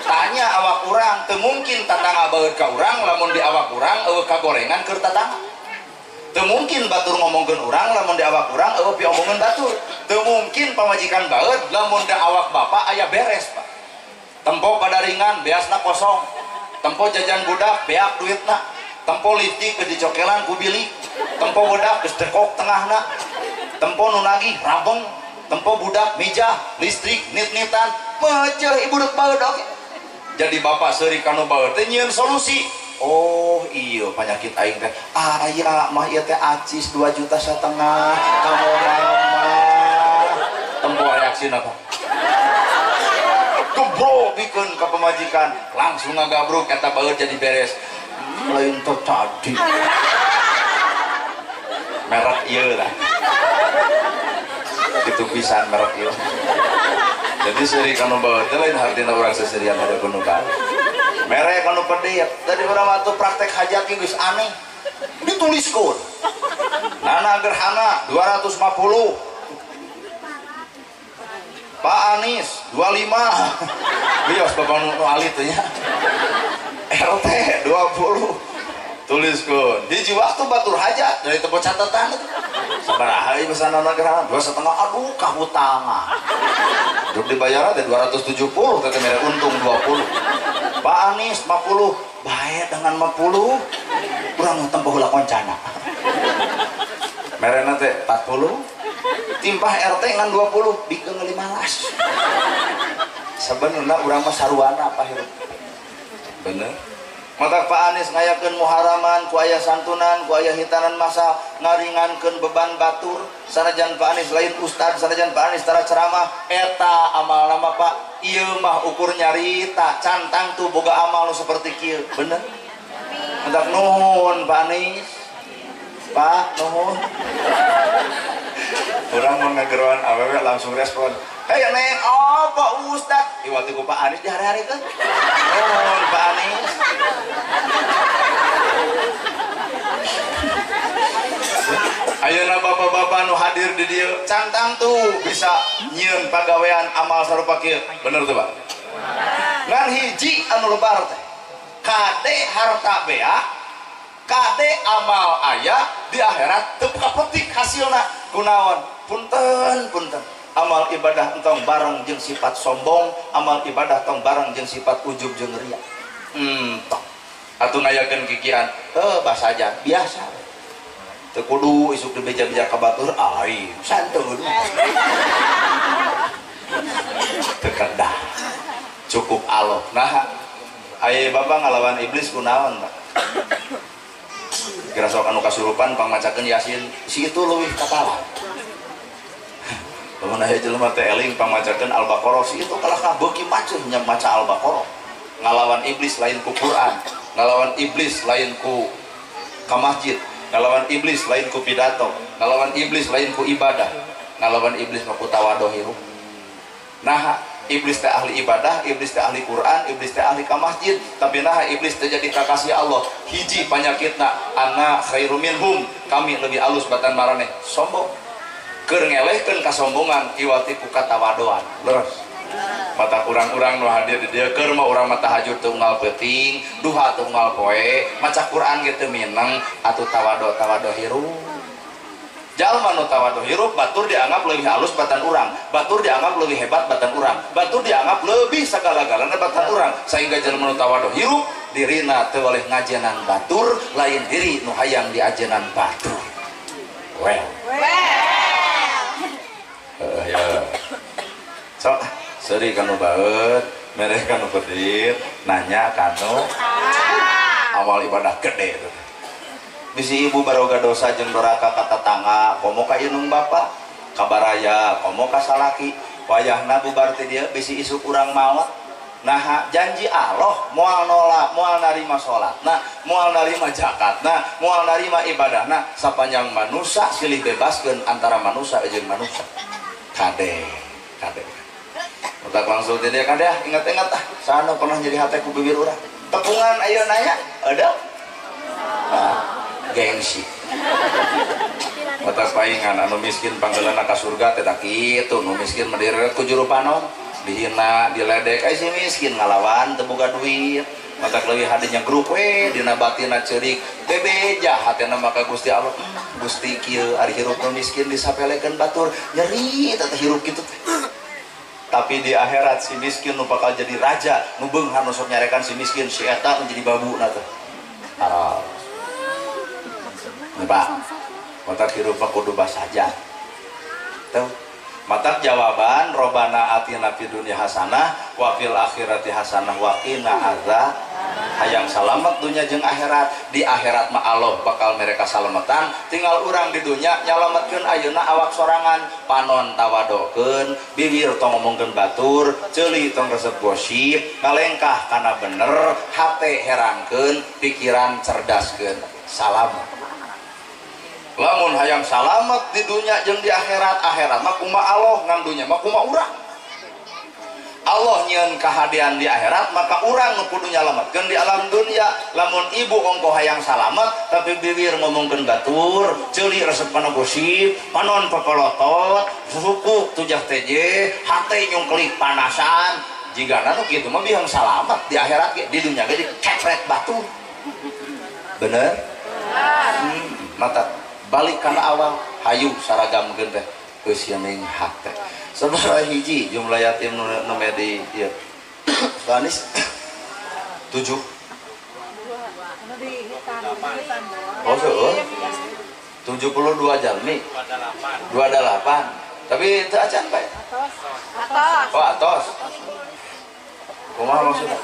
Tanya awak urang, teu mungkin tatangga baheud ka urang lamun di awak urang eueuh kagorengan keur tatangga. Teu mungkin batur ngomongkeun urang lamun di awak urang eueuh pi omongeun batur. Teu mungkin pamajikan baheud lamun di awak bapak aya beres, Pak. Tempo padaringan beasna kosong. Tempo jajan budak beak duitna. Tempo liftik ke dicokelan ku bilik. Tempo budak geus dekok tengahna. Tempo nu nagih rabeng. Tempo budak mijah listrik nit-nitan. Meuceuh ibu dek baheud oge. Jadi bapak seuri kanu baheud teh nyieun solusi. Oh iya penyakit aing teh. Aya mah ieu teh acis 2,5 juta kamu mah. Tempo reaksina Pak. Gebrok bikeun ka pemajikan langsung ngagabruk eta baheud jadi beres. Lain teh tadi. Merek ieu lah. Itu pisan merek ieu. Jadi seri kanu baheud teh lain hartina urang seserian hareupeun nu bae. Merek kanu pedet tadi urang atuh praktek hajat geus aneh. Dituliskeun. Nana gerhana 250. Pak Anies 25. Bios bapak nu alit teh nya. RT 20. Tuliskeun. Hiji waktu batur hajat dari tempat catatan. Sabaraha ieu pesanana gerhana 2,5. Aduh kahutangan. Duk dibayar teh 270 teh mere untung 20. Pak Anies 50. Bae dengan 50. Urang tempo heula koncana. Merena teh 40. Timpah RT ngan 20 bikeun 15. Sebenarnya urang mah saruana apa hirup. Bener. Mata Pak Anies ngayakeun muharaman ku aya santunan ku aya hitanan masa ngaringankeun beban batur. Sanajan Pak Anies lain ustad, sanajan Pak Anies tara ceramah eta amal nama Pak. Ieu mah ukur nyarita cantang tuh boga amal nu seperti kieu. Bener. Mata nuhun Pak Anies. Pak nuhun. Orang mau ngageroan awewe langsung respon. Hei neng, oh Pak Ustad. Iwati ku Pak Anies di hari-hari kan. Oh Pak Anies. Ayeuna bapak-bapak nu hadir di dieu cantang tuh bisa nyieun pagawean amal sarupa kieu. Bener tuh Pak. Ngan hiji anu lebar teh. Kade harta bea, kade amal aya di akhirat teu kapetik hasilna. Kunaon? Punten amal ibadah entong bareng jeung sifat sombong, amal ibadah tong bareng jeung sifat ujub jeung ria. Tong atuh ngayakeun kikian basa aja biasa teu kudu isuk dibeja-beja ka batur ai santun teu kedah cukup aloh. Nah aya bapak ngalawan iblis kunaon Pak? Kira sok anu kasurupan pangmacakeun Yasin si itu leuwih katawa. Lamun aya jelema teh eling pangmacakeun Al-Baqarah si itu kalah kabeuki maceuh nya maca Al-Baqarah. Ngalawan iblis lain ku Quran, ngalawan iblis lain ku ka masjid, ngalawan iblis lain ku pidato, ngalawan iblis lain ku ibadah, ngalawan iblis mah ku tawadhu hirup. Nah, iblis teh ahli ibadah, iblis teh ahli Quran, iblis teh ahli ka masjid, tapi nah iblis teh jadi kakasih Allah. Hiji panyakitna ana khairum minhum, kami lebih alus batan maraneh sombong. Keur ngelehkeun kasombongan iwati ku katawadoan. Leres. Mata urang-urang nu hadir di dieu keur mah urang mah tahajud teu unggal peuting, duha teu unggal poe, maca Quran ge teu mineng, atuh tawado hirup. Jalma nu tawadu hirup batur dianggap lebih halus batan urang, batur dianggap lebih hebat batan urang, batur dianggap lebih segala-galana batan urang, sehingga jalma nu tawadu hirup dirina teu oleh ngajenan batur, lain diri nu hayang diajenan batur. Ya. So, seri kanu baeud, mereh kanu pedit, nanya kanu amal ibadah gede tuh. Bisi ibu baroga dosa jeung doraka ka tatangga, komo ka inung bapa, kabaraya, komo ka salaki, wayahna bubar teh dia bisi isuk urang maot. nah janji Allah moal nolak moal narima sholat nah moal narima zakat nah moal narima ibadah nah sapanjang manusia silih bebaskeun antara manusia jeung manusia kade utak langsung dia kade ingat-ingat sana pernah jadi hati ku bibir urang tepungan ayo nanya ada gengsi utak paingan anu miskin panggilan ka surga teh kitu nu miskin menderet ku juru panon dihina diledek si miskin ngalawan teu boga duit mata leuwih hadinya grup dina batina ceurik bebeja hatena maka Gusti Allah Gusti kieu ari hirup nu miskin disapelekeun batur nyeri teh hirup kitu teh tapi di akhirat si miskin nu bakal jadi raja nu beunghar nu sok nyarekan si miskin si eta menjadi babuna teh Pak mata hirup kudu saja tuh mata jawaban robana atina fid dunya hasanah wa fil akhirati hasanah wa qina azab hayang salamet dunya jeung akhirat di akhirat mah Allah bakal mereka salametan tinggal urang di dunya nyalametkeun ayeuna awak sorangan panon tawadokeun bibir tong ngomongkeun batur ceuli tong resep gosip ngalengkah kana bener hate herankeun pikiran cerdaskeun salamet lamun hayang salamet di dunia jeung di akhirat mah kumaha Allah ngan dunya mah kumaha urang Allah nyieun kahadian di akhirat maka urang nu kudu nyalametkeun di alam dunia lamun ibu ongko hayang salamet tapi bibir ngomongkeun batur ceuli resep kana gosip panon papalotot suku tujah teje hate nyungklik panasan jigana nu kitu mah bihang salamet di akhirat di dunia ge dikepret batur bener mata balik karena awal hayu saragam teh geus yening hak teh sabaraha hiji jumlah yatim nu di ieu Ganis 7 oh seueur 72 jalmi 28 tapi teu acan bae atos kumaha maksudna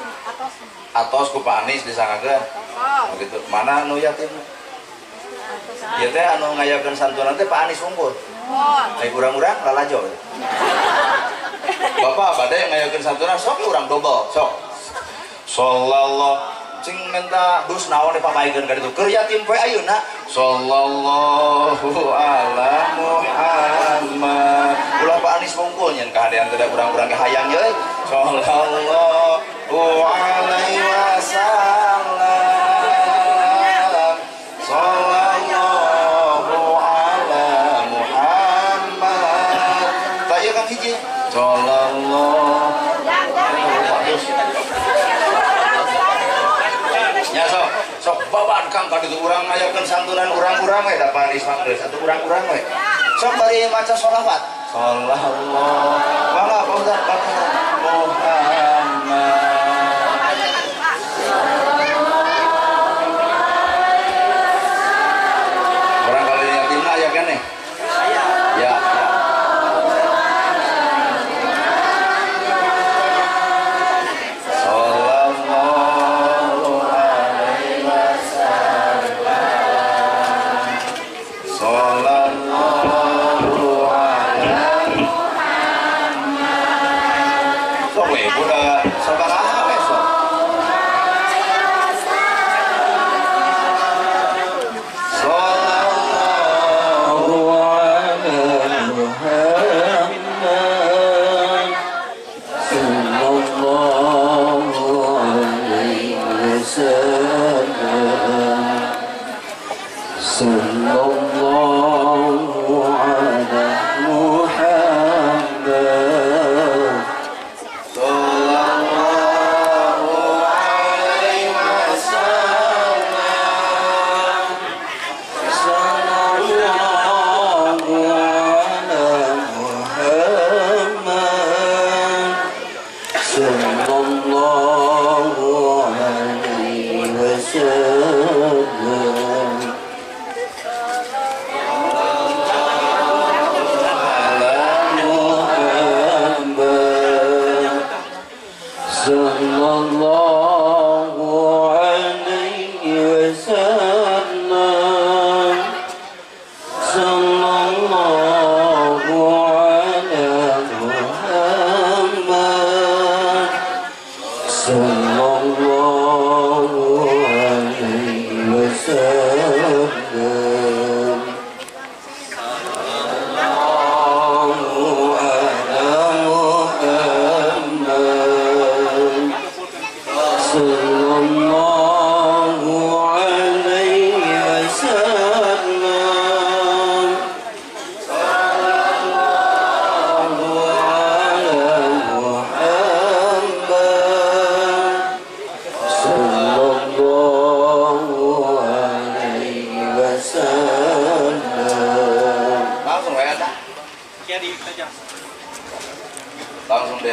atos ku Pak Anis disangakeun begitu mana nu yatim ieu teh anu ngayakeun santunan teh Pak Anis unggul. Ai urang-urang lalajo. Bapak bade ngayakeun santunan sok urang double, sok. Sallallahu cing minta dus naon dipapaikeun ka ditu. Keur yatim poe ayeuna. Sallallahu ala Muhammad. Ulah Pak Anis unggul nyen kahadean teh urang-urang ge hayang ye. Sallallahu alaihi wasallam. Sok babat kang kaditu urang ngayakeun santunan urang-urang we da Paris manggeus atuh urang-urang we sok bari maca sholawat sallallahu mangga Pak Ustaz Muhammad urang kali yatimna aya keneh ya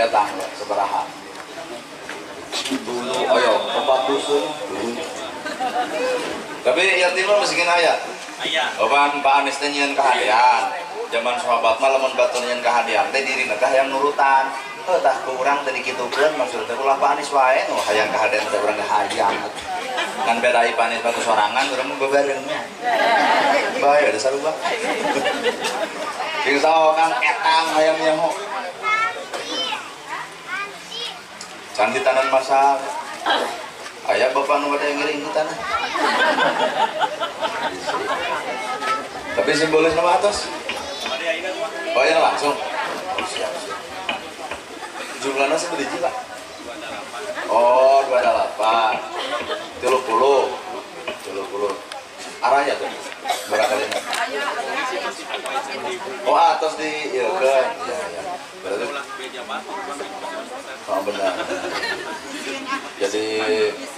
datang seberaha dulu ayo tempat dusun dulu tapi yatim mah mesti aya opan Pak Anies teh nyieun kahadian zaman sahabat mah lamun batur nyieun kahadian teh dirina teh hayang nurutan tah ku urang teh dikitukeun maksud teh ulah Pak Anies wae nu hayang kahadian teh urang hayang kan bedai Pak Anies batu sorangan urang mah bebarengnya bae ada sarua sing saokan etang hayang nyaho can ditanan masak aya bapak nu bade ngiring di tanah tapi simbolis nama atas bayar langsung siap jumlahnya seberapa Pak? Oh 28 30 arahnya tuh berapa kali oh atas di iya kan ya berarti oh benar jadi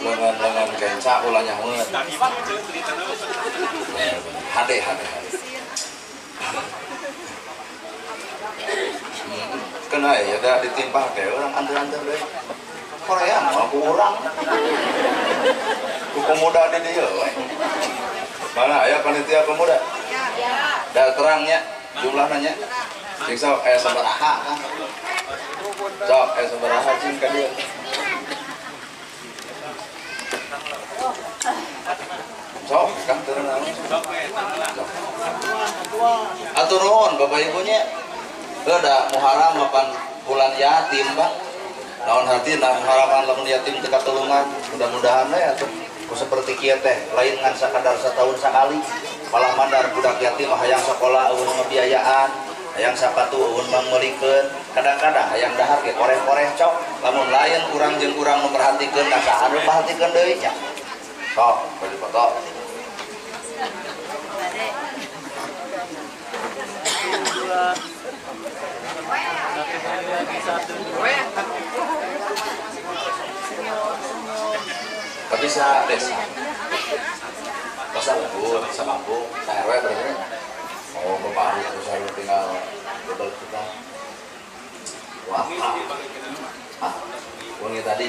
lengan kenca ulah nyamun hade kena ya ada ditimpah kayak orang antar-antar deh Korea mah aku orang ku pemuda di dia mana ya panitia pemuda dah terangnya jumlahnya siksa sabaraha kan sok sabaraha cing ka dia sok kan terang atur nuhun bapak ibunya ada Muharram 8 bulan yatim Bang naon hati nah harapan lamun yatim teu katulungan mudah-mudahan we atuh seperti kieu teh lain ngan sakadar setahun sekali malah mandar budak yatim hayang sekolah eueun ngabiayaan hayang sapatu eueun mangmelikeun kadang-kadang hayang dahar ge koreh-koreh cok lamun lain urang jeung urang memperhatikeun nah saha nu perhatikeun deui nya sok bade foto tapi sa desa masa lembur sa mampu sa RW berarti oh bapak hari itu saya tinggal double kita wah uangnya tadi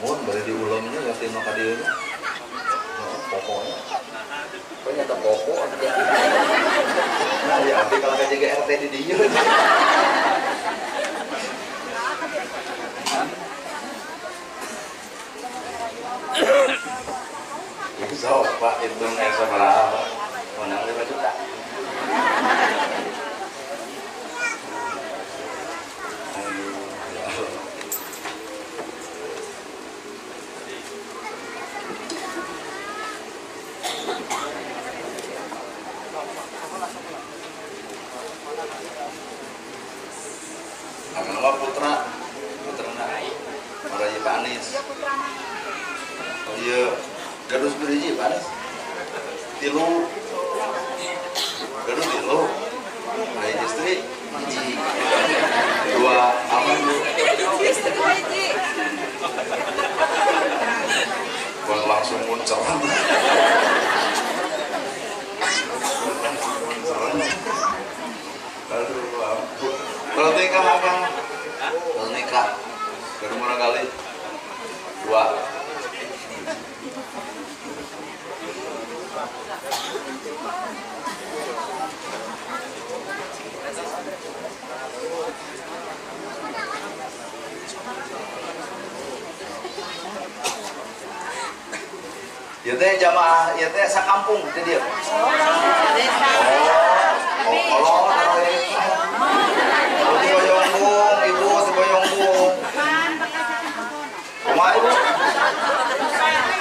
mohon beri diulangnya ya tim maka dia pokoknya ternyata pokok nah ya abdi kalau kayak RT di dia so Pak itu seberapa menang 5 juta nama putra Raja Pak Anies iya gadus beriji Pak Anies tilu gadus tilu ayah istri dua aman bukan langsung munceran kalau nikah apa? Kalau nikah baru mana kali? 2 ya teh jamaah ya teh sakampung teh dia kalau Boyongbong ibu Boyongbong rumah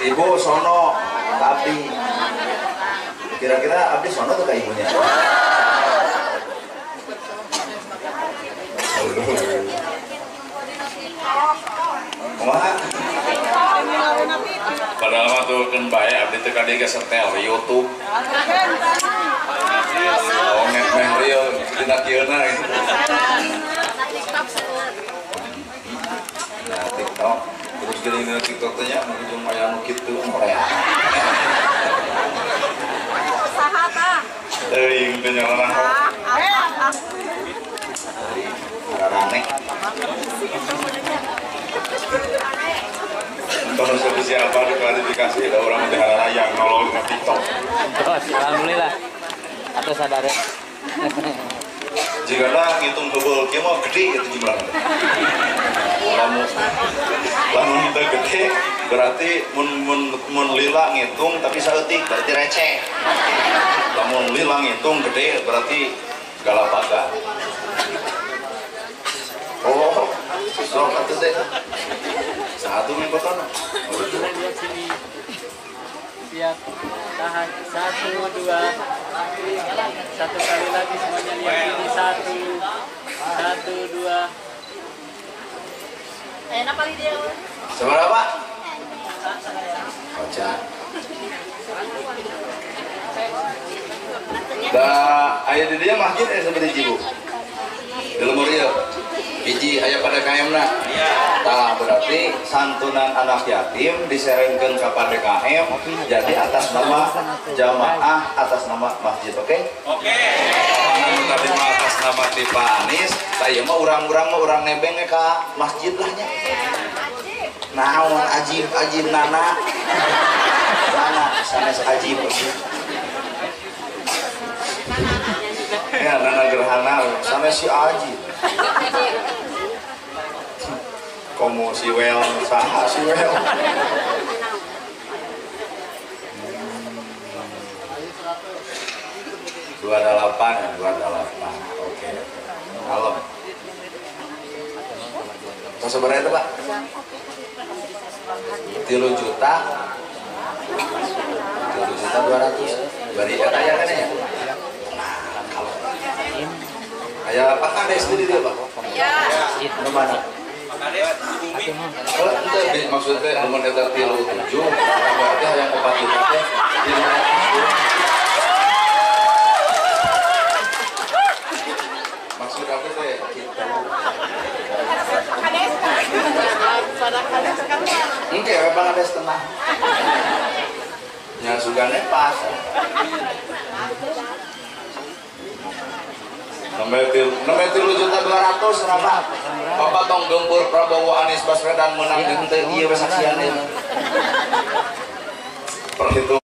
ibu sono abdi kira-kira abdi sono tuh ke ibunya kumaha padahal mah tuh kan bae abdi teh kade ge setel YouTube oh meh real dina kieuna gitu nah TikTok terus geuning dina TikTok teh nya ujung aya nu kitu Korea saha tah teuing teh nyawana Rarane. Kalau seperti siapa diklarifikasi ada orang di harara yang nolong ke TikTok. Alhamdulillah. Atau sadar ya. Jika ngitung double kia mah gede itu jumlahnya. Lamun itu gede berarti mun lila ngitung tapi saeutik berarti receh. Lamun lila ngitung gede berarti galapagan. Oh, sok atuh teh. Satu nih botona. Siap. Tahan. 1, 2. Satu kali lagi semuanya lihat ini. 1, 2. Enak kali dia. Seberapa? Kocak. Da aya di dia masjid seperti jibu. Di lemur ieu. Hiji aya pada KM-na. Tah berarti santunan anak yatim diserengkeun ka PDKM jadi atas nama jamaah atas nama masjid, oke? Oke. Tadi mah atas nama Tipanis, tah mah urang-urang mah urang nebeng ka masjid lah nya. Naon ajib nana. Nana sanes ajib. Ya nana gerhana sanes si ajib. Komo si Wel, saha si Wel. 28, oke. Malam. Mau seberapa itu Pak? 3 juta. 3.200.000. Bari kata ya kan ya? Nah, kalau aya Pak Kades di dia Pak. Iya. Itu mana? Kalau itu maksudnya nomor eta 37 berarti yang opat itu teh maksud aku teh kita Pada kades kan. engke we Kades tenang. Yang sugane pas. Nomor 3.200.000 kenapa? Bapak tong gempur Prabowo Anies Baswedan menang di teu ieu we saksian ieu. Perhitung